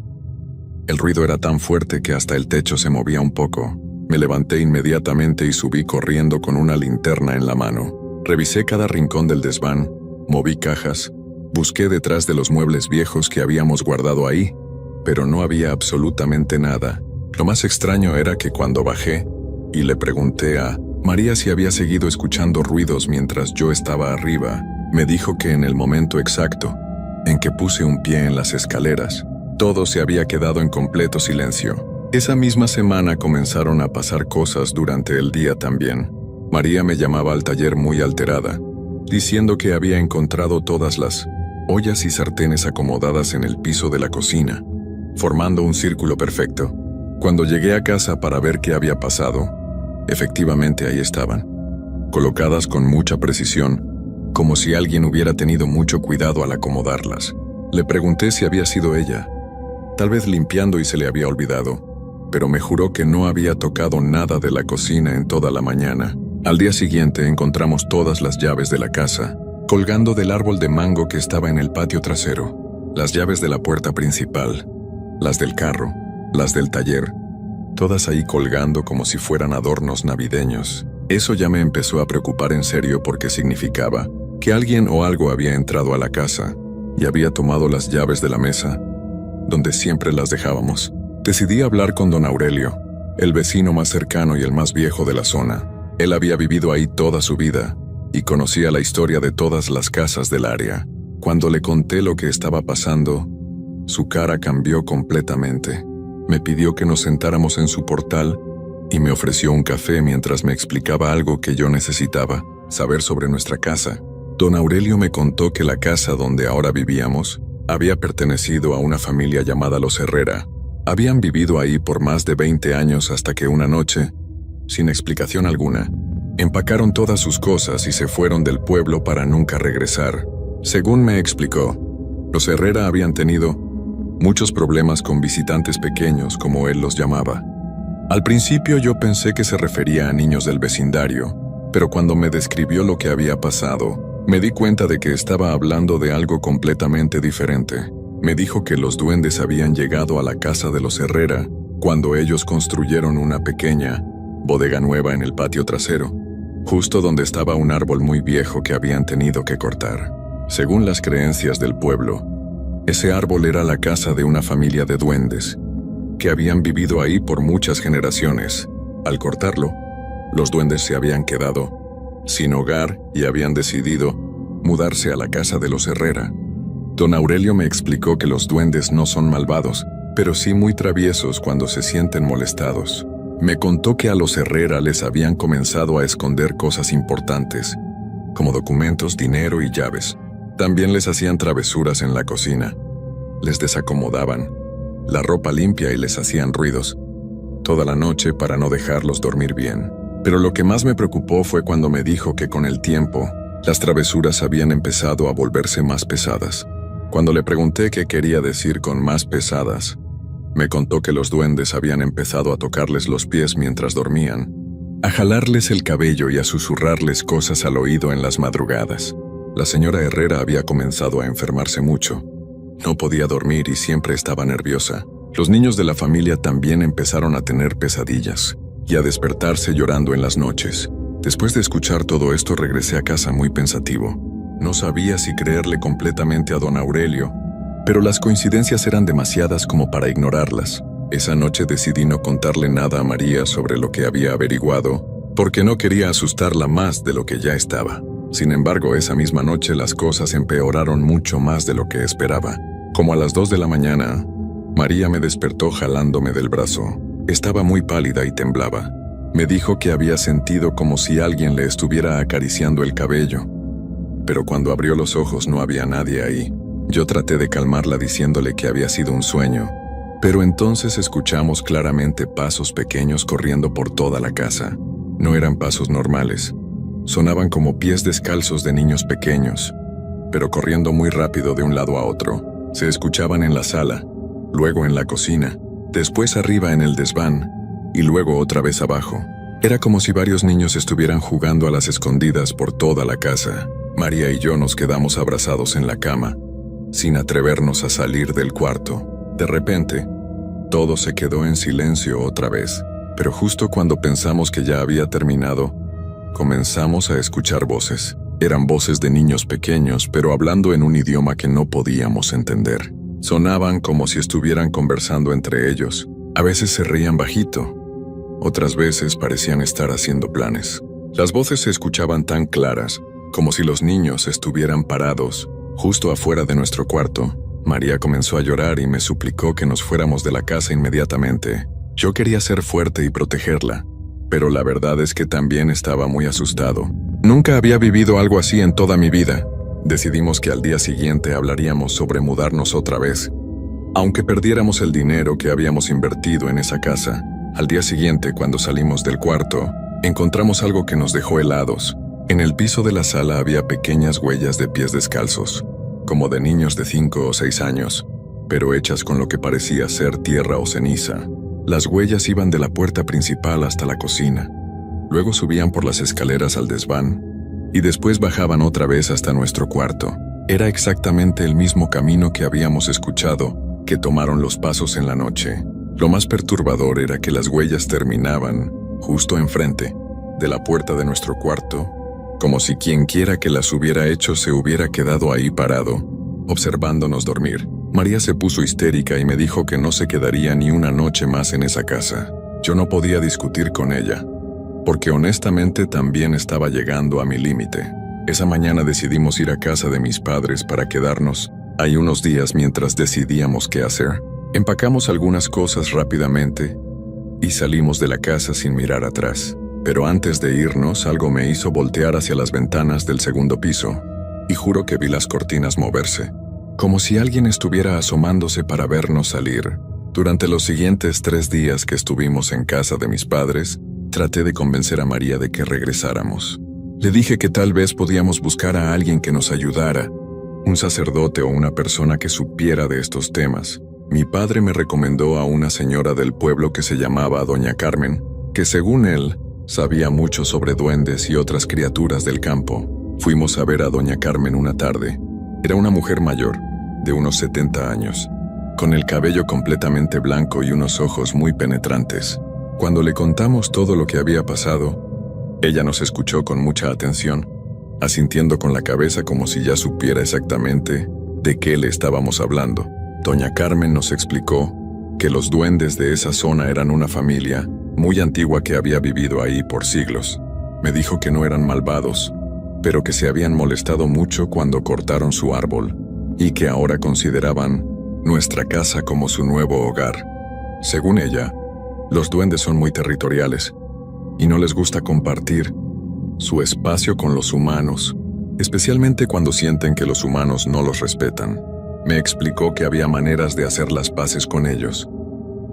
El ruido era tan fuerte que hasta el techo se movía un poco. Me levanté inmediatamente y subí corriendo con una linterna en la mano. Revisé cada rincón del desván, moví cajas, busqué detrás de los muebles viejos que habíamos guardado ahí, pero no había absolutamente nada. Lo más extraño era que cuando bajé y le pregunté a María si había seguido escuchando ruidos mientras yo estaba arriba, me dijo que en el momento exacto en que puse un pie en las escaleras, todo se había quedado en completo silencio. Esa misma semana comenzaron a pasar cosas durante el día también. María me llamaba al taller muy alterada, diciendo que había encontrado todas las ollas y sartenes acomodadas en el piso de la cocina, formando un círculo perfecto. Cuando llegué a casa para ver qué había pasado, efectivamente ahí estaban, colocadas con mucha precisión, como si alguien hubiera tenido mucho cuidado al acomodarlas. Le pregunté si había sido ella, tal vez limpiando y se le había olvidado, pero me juró que no había tocado nada de la cocina en toda la mañana. Al día siguiente encontramos todas las llaves de la casa, colgando del árbol de mango que estaba en el patio trasero, las llaves de la puerta principal, las del carro, las del taller, todas ahí colgando como si fueran adornos navideños. Eso ya me empezó a preocupar en serio porque significaba que alguien o algo había entrado a la casa y había tomado las llaves de la mesa, donde siempre las dejábamos. Decidí hablar con don Aurelio, el vecino más cercano y el más viejo de la zona. Él había vivido ahí toda su vida y conocía la historia de todas las casas del área. Cuando le conté lo que estaba pasando, su cara cambió completamente. Me pidió que nos sentáramos en su portal y me ofreció un café mientras me explicaba algo que yo necesitaba saber sobre nuestra casa. Don Aurelio me contó que la casa donde ahora vivíamos había pertenecido a una familia llamada Los Herrera. Habían vivido ahí por más de 20 años hasta que una noche, sin explicación alguna, empacaron todas sus cosas y se fueron del pueblo para nunca regresar. Según me explicó, los Herrera habían tenido muchos problemas con visitantes pequeños, como él los llamaba. Al principio yo pensé que se refería a niños del vecindario, pero cuando me describió lo que había pasado, me di cuenta de que estaba hablando de algo completamente diferente. Me dijo que los duendes habían llegado a la casa de los Herrera cuando ellos construyeron una pequeña bodega nueva en el patio trasero, justo donde estaba un árbol muy viejo que habían tenido que cortar. Según las creencias del pueblo, ese árbol era la casa de una familia de duendes que habían vivido ahí por muchas generaciones. Al cortarlo, los duendes se habían quedado sin hogar y habían decidido mudarse a la casa de los Herrera. Don Aurelio me explicó que los duendes no son malvados, pero sí muy traviesos cuando se sienten molestados. Me contó que a los Herrera les habían comenzado a esconder cosas importantes, como documentos, dinero y llaves. También les hacían travesuras en la cocina. Les desacomodaban la ropa limpia y les hacían ruidos toda la noche para no dejarlos dormir bien. Pero lo que más me preocupó fue cuando me dijo que con el tiempo, las travesuras habían empezado a volverse más pesadas. Cuando le pregunté qué quería decir con más pesadas, me contó que los duendes habían empezado a tocarles los pies mientras dormían, a jalarles el cabello y a susurrarles cosas al oído en las madrugadas. La señora Herrera había comenzado a enfermarse mucho. No podía dormir y siempre estaba nerviosa. Los niños de la familia también empezaron a tener pesadillas y a despertarse llorando en las noches. Después de escuchar todo esto regresé a casa muy pensativo. No sabía si creerle completamente a don Aurelio, pero las coincidencias eran demasiadas como para ignorarlas. Esa noche decidí no contarle nada a María sobre lo que había averiguado, porque no quería asustarla más de lo que ya estaba. Sin embargo, esa misma noche las cosas empeoraron mucho más de lo que esperaba. Como a las 2 de la mañana, María me despertó jalándome del brazo. Estaba muy pálida y temblaba. Me dijo que había sentido como si alguien le estuviera acariciando el cabello, pero cuando abrió los ojos no había nadie ahí. Yo traté de calmarla diciéndole que había sido un sueño, pero entonces escuchamos claramente pasos pequeños corriendo por toda la casa. No eran pasos normales, sonaban como pies descalzos de niños pequeños, pero corriendo muy rápido de un lado a otro. Se escuchaban en la sala, luego en la cocina, después arriba en el desván, y luego otra vez abajo. Era como si varios niños estuvieran jugando a las escondidas por toda la casa. María y yo nos quedamos abrazados en la cama, sin atrevernos a salir del cuarto. De repente, todo se quedó en silencio otra vez, pero justo cuando pensamos que ya había terminado, comenzamos a escuchar voces. Eran voces de niños pequeños, pero hablando en un idioma que no podíamos entender. Sonaban como si estuvieran conversando entre ellos. A veces se reían bajito, otras veces parecían estar haciendo planes. Las voces se escuchaban tan claras, como si los niños estuvieran parados, justo afuera de nuestro cuarto. María comenzó a llorar y me suplicó que nos fuéramos de la casa inmediatamente. Yo quería ser fuerte y protegerla, pero la verdad es que también estaba muy asustado. Nunca había vivido algo así en toda mi vida. Decidimos que al día siguiente hablaríamos sobre mudarnos otra vez. Aunque perdiéramos el dinero que habíamos invertido en esa casa, al día siguiente, cuando salimos del cuarto, encontramos algo que nos dejó helados. En el piso de la sala había pequeñas huellas de pies descalzos, como de niños de 5 o 6 años, pero hechas con lo que parecía ser tierra o ceniza. Las huellas iban de la puerta principal hasta la cocina. Luego subían por las escaleras al desván y después bajaban otra vez hasta nuestro cuarto. Era exactamente el mismo camino que habíamos escuchado, que tomaron los pasos en la noche. Lo más perturbador era que las huellas terminaban justo enfrente de la puerta de nuestro cuarto, como si quien quiera que las hubiera hecho se hubiera quedado ahí parado, observándonos dormir. María se puso histérica y me dijo que no se quedaría ni una noche más en esa casa. Yo no podía discutir con ella, porque honestamente también estaba llegando a mi límite. Esa mañana decidimos ir a casa de mis padres para quedarnos ahí unos días mientras decidíamos qué hacer. Empacamos algunas cosas rápidamente y salimos de la casa sin mirar atrás. Pero antes de irnos, algo me hizo voltear hacia las ventanas del segundo piso, y juro que vi las cortinas moverse, como si alguien estuviera asomándose para vernos salir. Durante los siguientes 3 días que estuvimos en casa de mis padres, traté de convencer a María de que regresáramos. Le dije que tal vez podíamos buscar a alguien que nos ayudara, un sacerdote o una persona que supiera de estos temas. Mi padre me recomendó a una señora del pueblo que se llamaba Doña Carmen, que según él, sabía mucho sobre duendes y otras criaturas del campo. Fuimos a ver a Doña Carmen una tarde. Era una mujer mayor, de unos 70 años, con el cabello completamente blanco y unos ojos muy penetrantes. Cuando le contamos todo lo que había pasado, ella nos escuchó con mucha atención, asintiendo con la cabeza como si ya supiera exactamente de qué le estábamos hablando. Doña Carmen nos explicó que los duendes de esa zona eran una familia muy antigua que había vivido ahí por siglos. Me dijo que no eran malvados, pero que se habían molestado mucho cuando cortaron su árbol, y que ahora consideraban nuestra casa como su nuevo hogar. Según ella, los duendes son muy territoriales, y no les gusta compartir su espacio con los humanos, especialmente cuando sienten que los humanos no los respetan. Me explicó que había maneras de hacer las paces con ellos,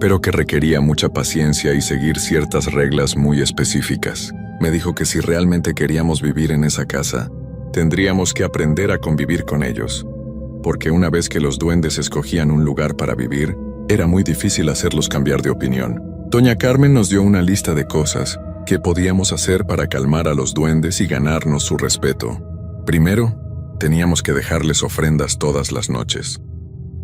pero que requería mucha paciencia y seguir ciertas reglas muy específicas. Me dijo que si realmente queríamos vivir en esa casa, tendríamos que aprender a convivir con ellos, porque una vez que los duendes escogían un lugar para vivir, era muy difícil hacerlos cambiar de opinión. Doña Carmen nos dio una lista de cosas que podíamos hacer para calmar a los duendes y ganarnos su respeto. Primero, teníamos que dejarles ofrendas todas las noches: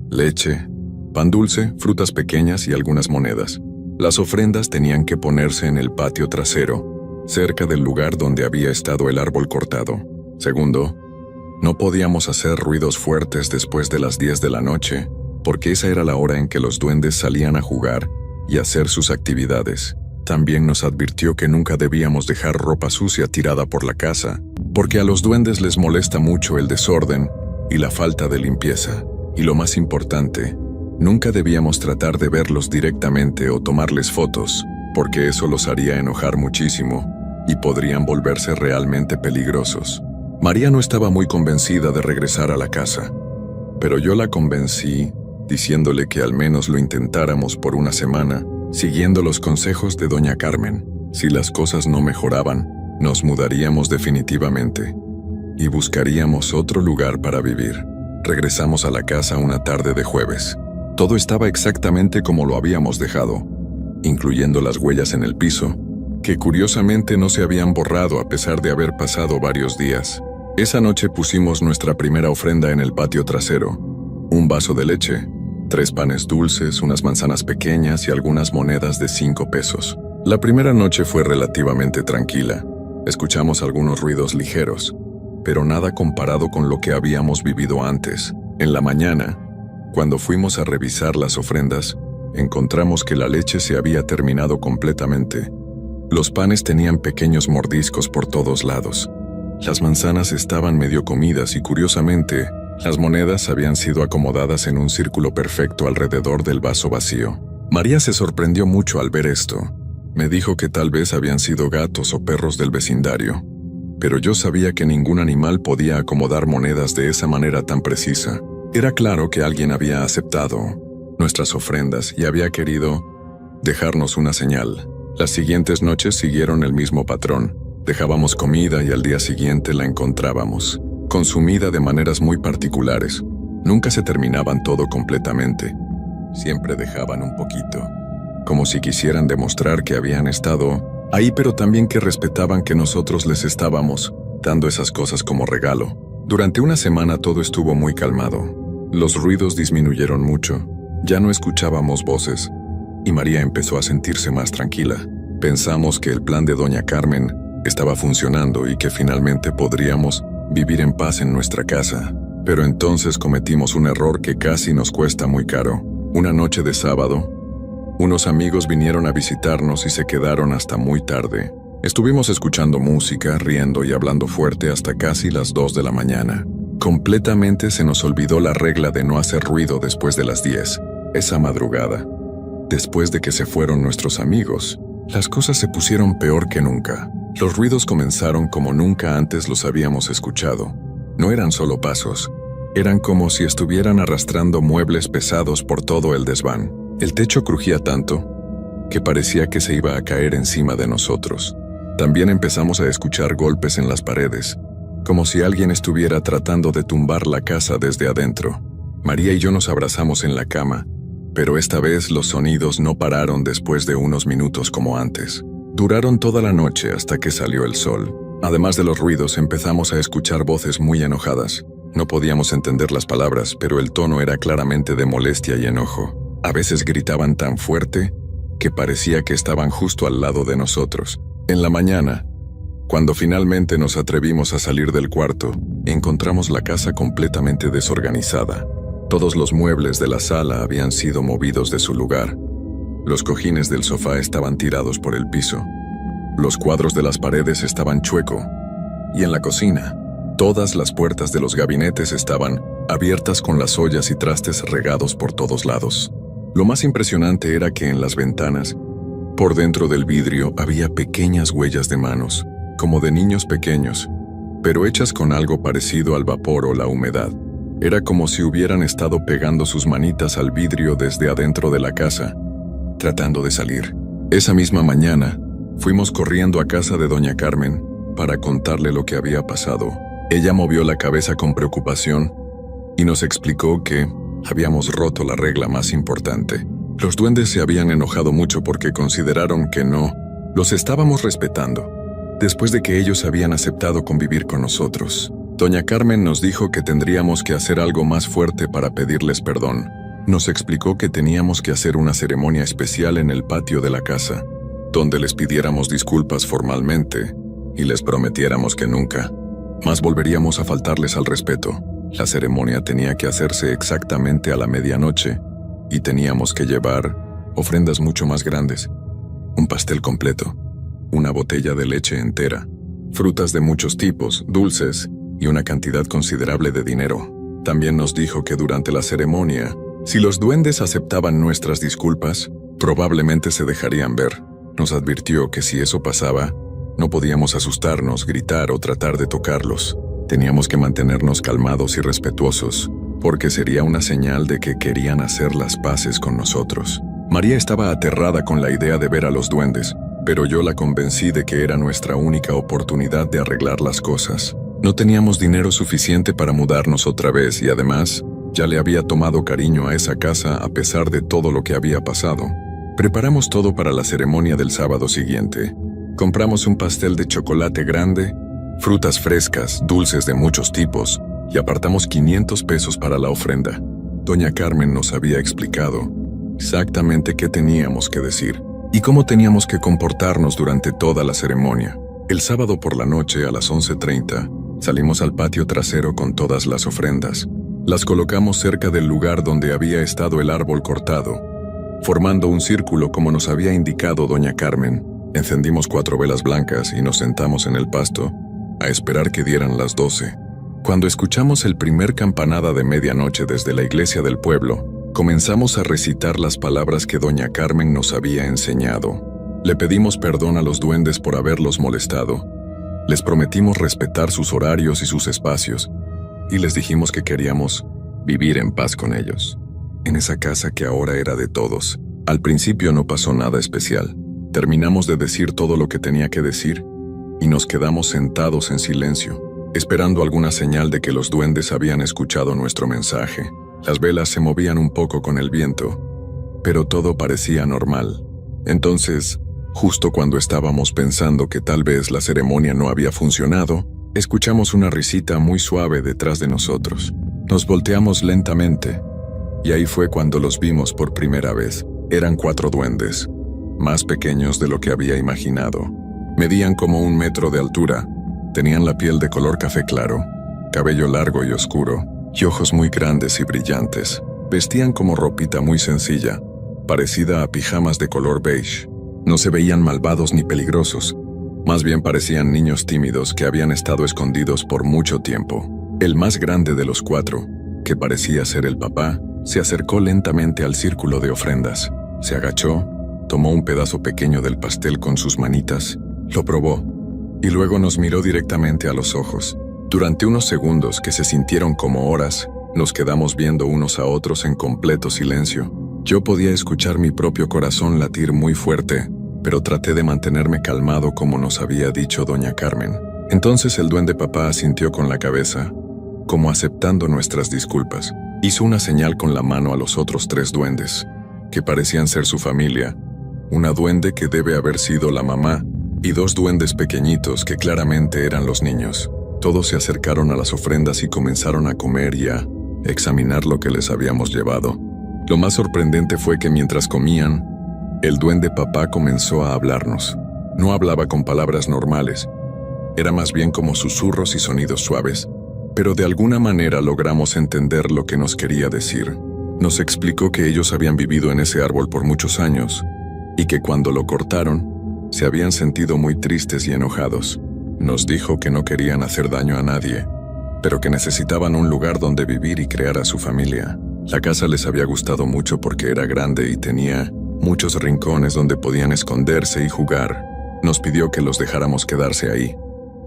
leche, pan dulce, frutas pequeñas y algunas monedas. Las ofrendas tenían que ponerse en el patio trasero, cerca del lugar donde había estado el árbol cortado. Segundo, no podíamos hacer ruidos fuertes después de las 10 de la noche, porque esa era la hora en que los duendes salían a jugar y hacer sus actividades. También nos advirtió que nunca debíamos dejar ropa sucia tirada por la casa, porque a los duendes les molesta mucho el desorden y la falta de limpieza. Y lo más importante, nunca debíamos tratar de verlos directamente o tomarles fotos, porque eso los haría enojar muchísimo y podrían volverse realmente peligrosos. María no estaba muy convencida de regresar a la casa, pero yo la convencí diciéndole que al menos lo intentáramos por una semana, siguiendo los consejos de Doña Carmen. Si las cosas no mejoraban, nos mudaríamos definitivamente y buscaríamos otro lugar para vivir. Regresamos a la casa una tarde de jueves. Todo estaba exactamente como lo habíamos dejado, incluyendo las huellas en el piso, que curiosamente no se habían borrado a pesar de haber pasado varios días. Esa noche pusimos nuestra primera ofrenda en el patio trasero. Un vaso de leche, 3 panes dulces, unas manzanas pequeñas y algunas monedas de 5 pesos. La primera noche fue relativamente tranquila. Escuchamos algunos ruidos ligeros, pero nada comparado con lo que habíamos vivido antes. En la mañana, cuando fuimos a revisar las ofrendas, encontramos que la leche se había terminado completamente. Los panes tenían pequeños mordiscos por todos lados. Las manzanas estaban medio comidas y, curiosamente, las monedas habían sido acomodadas en un círculo perfecto alrededor del vaso vacío. María se sorprendió mucho al ver esto. Me dijo que tal vez habían sido gatos o perros del vecindario, pero yo sabía que ningún animal podía acomodar monedas de esa manera tan precisa. Era claro que alguien había aceptado nuestras ofrendas y había querido dejarnos una señal. Las siguientes noches siguieron el mismo patrón. Dejábamos comida y al día siguiente la encontrábamos, consumida de maneras muy particulares. Nunca se terminaban todo completamente. Siempre dejaban un poquito, como si quisieran demostrar que habían estado ahí, pero también que respetaban que nosotros les estábamos dando esas cosas como regalo. Durante una semana todo estuvo muy calmado. Los ruidos disminuyeron mucho. Ya no escuchábamos voces, y María empezó a sentirse más tranquila. Pensamos que el plan de Doña Carmen estaba funcionando y que finalmente podríamos vivir en paz en nuestra casa. Pero entonces cometimos un error que casi nos cuesta muy caro. Una noche de sábado, unos amigos vinieron a visitarnos y se quedaron hasta muy tarde. Estuvimos escuchando música, riendo y hablando fuerte hasta casi las 2 de la mañana. Completamente se nos olvidó la regla de no hacer ruido después de las 10. Esa madrugada, después de que se fueron nuestros amigos, las cosas se pusieron peor que nunca. Los ruidos comenzaron como nunca antes los habíamos escuchado. No eran solo pasos, eran como si estuvieran arrastrando muebles pesados por todo el desván. El techo crujía tanto que parecía que se iba a caer encima de nosotros. También empezamos a escuchar golpes en las paredes, como si alguien estuviera tratando de tumbar la casa desde adentro. María y yo nos abrazamos en la cama, pero esta vez los sonidos no pararon después de unos minutos como antes. Duraron toda la noche hasta que salió el sol. Además de los ruidos, empezamos a escuchar voces muy enojadas. No podíamos entender las palabras, pero el tono era claramente de molestia y enojo. A veces gritaban tan fuerte que parecía que estaban justo al lado de nosotros. En la mañana, cuando finalmente nos atrevimos a salir del cuarto, encontramos la casa completamente desorganizada. Todos los muebles de la sala habían sido movidos de su lugar. Los cojines del sofá estaban tirados por el piso. Los cuadros de las paredes estaban chueco. Y en la cocina, todas las puertas de los gabinetes estaban abiertas con las ollas y trastes regados por todos lados. Lo más impresionante era que en las ventanas, por dentro del vidrio, había pequeñas huellas de manos, como de niños pequeños, pero hechas con algo parecido al vapor o la humedad. Era como si hubieran estado pegando sus manitas al vidrio desde adentro de la casa, tratando de salir. Esa misma mañana, fuimos corriendo a casa de Doña Carmen para contarle lo que había pasado. Ella movió la cabeza con preocupación y nos explicó que habíamos roto la regla más importante. Los duendes se habían enojado mucho porque consideraron que no los estábamos respetando, después de que ellos habían aceptado convivir con nosotros. Doña Carmen nos dijo que tendríamos que hacer algo más fuerte para pedirles perdón. Nos explicó que teníamos que hacer una ceremonia especial en el patio de la casa, donde les pidiéramos disculpas formalmente y les prometiéramos que nunca más volveríamos a faltarles al respeto. La ceremonia tenía que hacerse exactamente a la medianoche y teníamos que llevar ofrendas mucho más grandes, un pastel completo, una botella de leche entera, frutas de muchos tipos, dulces y una cantidad considerable de dinero. También nos dijo que durante la ceremonia, si los duendes aceptaban nuestras disculpas, probablemente se dejarían ver. Nos advirtió que si eso pasaba, no podíamos asustarnos, gritar o tratar de tocarlos. Teníamos que mantenernos calmados y respetuosos, porque sería una señal de que querían hacer las paces con nosotros. María estaba aterrada con la idea de ver a los duendes, pero yo la convencí de que era nuestra única oportunidad de arreglar las cosas. No teníamos dinero suficiente para mudarnos otra vez y además, ya le había tomado cariño a esa casa a pesar de todo lo que había pasado. Preparamos todo para la ceremonia del sábado siguiente. Compramos un pastel de chocolate grande frutas frescas, dulces de muchos tipos, y apartamos 500 pesos para la ofrenda. Doña Carmen nos había explicado exactamente qué teníamos que decir y cómo teníamos que comportarnos durante toda la ceremonia. El sábado por la noche a las 11:30 salimos al patio trasero con todas las ofrendas. Las colocamos cerca del lugar donde había estado el árbol cortado, formando un círculo como nos había indicado doña Carmen. Encendimos 4 velas blancas y nos sentamos en el pasto a esperar que dieran las 12. Cuando escuchamos el primer campanada de medianoche desde la iglesia del pueblo, comenzamos a recitar las palabras que doña Carmen nos había enseñado. Le pedimos perdón a los duendes por haberlos molestado. Les prometimos respetar sus horarios y sus espacios, y les dijimos que queríamos vivir en paz con ellos, en esa casa que ahora era de todos. Al principio no pasó nada especial. Terminamos de decir todo lo que tenía que decir, y nos quedamos sentados en silencio, esperando alguna señal de que los duendes habían escuchado nuestro mensaje. Las velas se movían un poco con el viento, pero todo parecía normal. Entonces, justo cuando estábamos pensando que tal vez la ceremonia no había funcionado, escuchamos una risita muy suave detrás de nosotros. Nos volteamos lentamente, y ahí fue cuando los vimos por primera vez. Eran 4 duendes, más pequeños de lo que había imaginado. Medían como 1 metro de altura, tenían la piel de color café claro, cabello largo y oscuro, y ojos muy grandes y brillantes. Vestían como ropita muy sencilla, parecida a pijamas de color beige. No se veían malvados ni peligrosos, más bien parecían niños tímidos que habían estado escondidos por mucho tiempo. El más grande de los 4, que parecía ser el papá, se acercó lentamente al círculo de ofrendas. Se agachó, tomó un pedazo pequeño del pastel con sus manitas, lo probó, y luego nos miró directamente a los ojos. Durante unos segundos que se sintieron como horas, nos quedamos viendo unos a otros en completo silencio. Yo podía escuchar mi propio corazón latir muy fuerte, pero traté de mantenerme calmado como nos había dicho doña Carmen. Entonces el duende papá asintió con la cabeza, como aceptando nuestras disculpas. Hizo una señal con la mano a los otros 3 duendes, que parecían ser su familia, una duende que debe haber sido la mamá, y 2 duendes pequeñitos que claramente eran los niños. Todos se acercaron a las ofrendas y comenzaron a comer y a examinar lo que les habíamos llevado. Lo más sorprendente fue que mientras comían, el duende papá comenzó a hablarnos. No hablaba con palabras normales, era más bien como susurros y sonidos suaves, pero de alguna manera logramos entender lo que nos quería decir. Nos explicó que ellos habían vivido en ese árbol por muchos años, y que cuando lo cortaron, se habían sentido muy tristes y enojados. Nos dijo que no querían hacer daño a nadie, pero que necesitaban un lugar donde vivir y crear a su familia. La casa les había gustado mucho porque era grande y tenía muchos rincones donde podían esconderse y jugar. Nos pidió que los dejáramos quedarse ahí,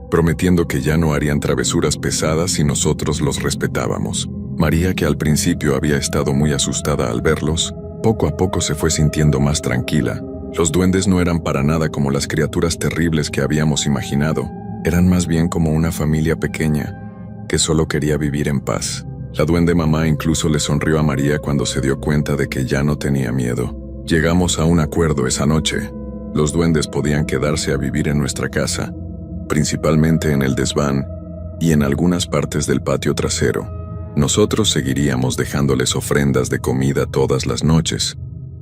prometiendo que ya no harían travesuras pesadas si nosotros los respetábamos. María, que al principio había estado muy asustada al verlos, poco a poco se fue sintiendo más tranquila. Los duendes no eran para nada como las criaturas terribles que habíamos imaginado. Eran más bien como una familia pequeña, que solo quería vivir en paz. La duende mamá incluso le sonrió a María cuando se dio cuenta de que ya no tenía miedo. Llegamos a un acuerdo esa noche. Los duendes podían quedarse a vivir en nuestra casa, principalmente en el desván y en algunas partes del patio trasero. Nosotros seguiríamos dejándoles ofrendas de comida todas las noches,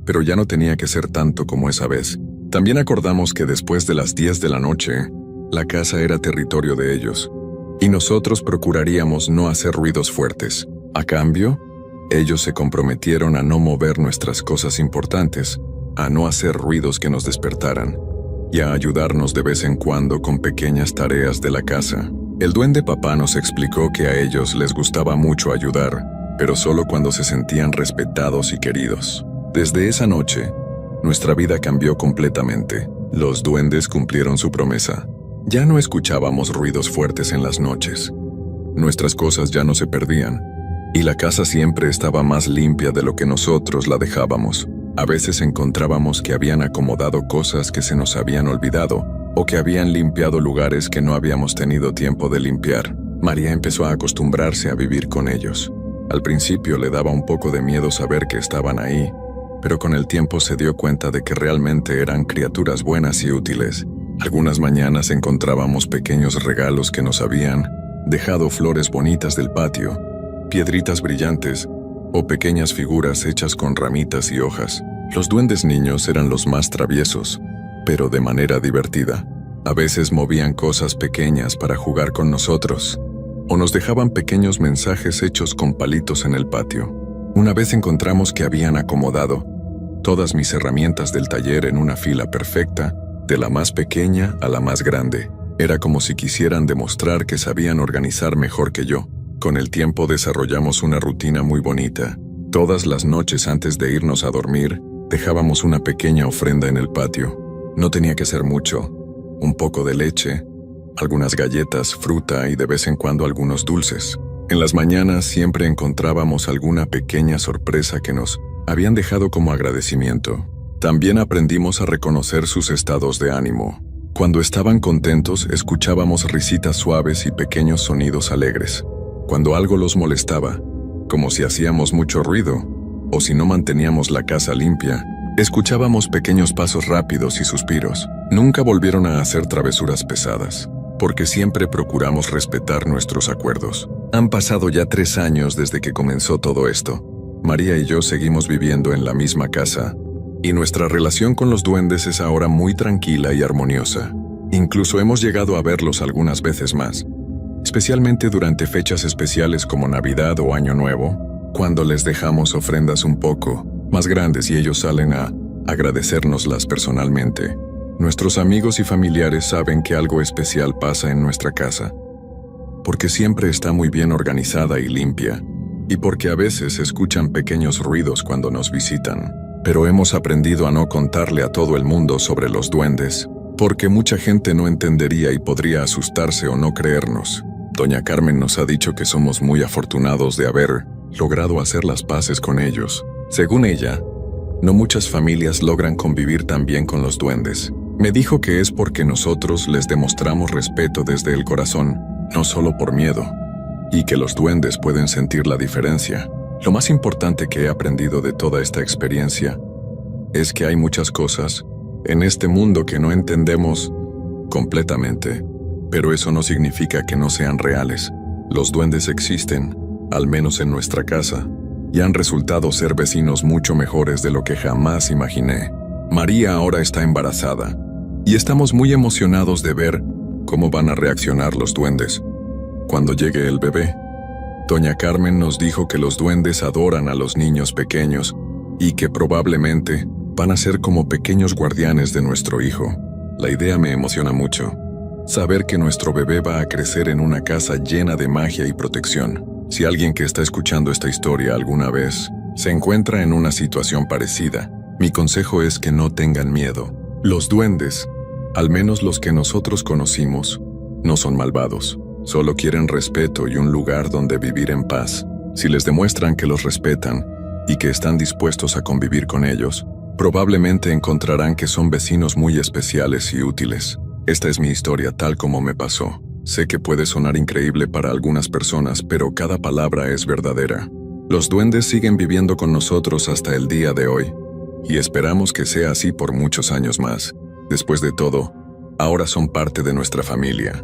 pero ya no tenía que ser tanto como esa vez. También acordamos que después de las 10 de la noche, la casa era territorio de ellos, y nosotros procuraríamos no hacer ruidos fuertes. A cambio, ellos se comprometieron a no mover nuestras cosas importantes, a no hacer ruidos que nos despertaran, y a ayudarnos de vez en cuando con pequeñas tareas de la casa. El duende papá nos explicó que a ellos les gustaba mucho ayudar, pero solo cuando se sentían respetados y queridos. Desde esa noche, nuestra vida cambió completamente. Los duendes cumplieron su promesa. Ya no escuchábamos ruidos fuertes en las noches. Nuestras cosas ya no se perdían, y la casa siempre estaba más limpia de lo que nosotros la dejábamos. A veces encontrábamos que habían acomodado cosas que se nos habían olvidado, o que habían limpiado lugares que no habíamos tenido tiempo de limpiar. María empezó a acostumbrarse a vivir con ellos. Al principio le daba un poco de miedo saber que estaban ahí, pero con el tiempo se dio cuenta de que realmente eran criaturas buenas y útiles. Algunas mañanas encontrábamos pequeños regalos que nos habían dejado flores bonitas del patio, piedritas brillantes o pequeñas figuras hechas con ramitas y hojas. Los duendes niños eran los más traviesos, pero de manera divertida. A veces movían cosas pequeñas para jugar con nosotros, o nos dejaban pequeños mensajes hechos con palitos en el patio. Una vez encontramos que habían acomodado todas mis herramientas del taller en una fila perfecta, de la más pequeña a la más grande. Era como si quisieran demostrar que sabían organizar mejor que yo. Con el tiempo desarrollamos una rutina muy bonita. Todas las noches antes de irnos a dormir, dejábamos una pequeña ofrenda en el patio. No tenía que ser mucho. Un poco de leche, algunas galletas, fruta y de vez en cuando algunos dulces. En las mañanas siempre encontrábamos alguna pequeña sorpresa que nos habían dejado como agradecimiento. También aprendimos a reconocer sus estados de ánimo. Cuando estaban contentos, escuchábamos risitas suaves y pequeños sonidos alegres. Cuando algo los molestaba, como si hacíamos mucho ruido, o si no manteníamos la casa limpia, escuchábamos pequeños pasos rápidos y suspiros. Nunca volvieron a hacer travesuras pesadas, porque siempre procuramos respetar nuestros acuerdos. Han pasado ya 3 años desde que comenzó todo esto. María y yo seguimos viviendo en la misma casa, y nuestra relación con los duendes es ahora muy tranquila y armoniosa. Incluso hemos llegado a verlos algunas veces más, especialmente durante fechas especiales como Navidad o Año Nuevo, cuando les dejamos ofrendas un poco más grandes y ellos salen a agradecérnoslas personalmente. Nuestros amigos y familiares saben que algo especial pasa en nuestra casa, porque siempre está muy bien organizada y limpia, y porque a veces escuchan pequeños ruidos cuando nos visitan. Pero hemos aprendido a no contarle a todo el mundo sobre los duendes, porque mucha gente no entendería y podría asustarse o no creernos. Doña Carmen nos ha dicho que somos muy afortunados de haber logrado hacer las paces con ellos. Según ella, no muchas familias logran convivir tan bien con los duendes. Me dijo que es porque nosotros les demostramos respeto desde el corazón, no solo por miedo, y que los duendes pueden sentir la diferencia. Lo más importante que he aprendido de toda esta experiencia es que hay muchas cosas en este mundo que no entendemos completamente, pero eso no significa que no sean reales. Los duendes existen, al menos en nuestra casa, y han resultado ser vecinos mucho mejores de lo que jamás imaginé. María ahora está embarazada, y estamos muy emocionados de ver cómo van a reaccionar los duendes cuando llegue el bebé. Doña Carmen nos dijo que los duendes adoran a los niños pequeños y que probablemente van a ser como pequeños guardianes de nuestro hijo. La idea me emociona mucho. Saber que nuestro bebé va a crecer en una casa llena de magia y protección. Si alguien que está escuchando esta historia alguna vez se encuentra en una situación parecida, mi consejo es que no tengan miedo. Los duendes, al menos los que nosotros conocimos, no son malvados. Solo quieren respeto y un lugar donde vivir en paz. Si les demuestran que los respetan y que están dispuestos a convivir con ellos, probablemente encontrarán que son vecinos muy especiales y útiles. Esta es mi historia tal como me pasó. Sé que puede sonar increíble para algunas personas, pero cada palabra es verdadera. Los duendes siguen viviendo con nosotros hasta el día de hoy, y esperamos que sea así por muchos años más. Después de todo, ahora son parte de nuestra familia.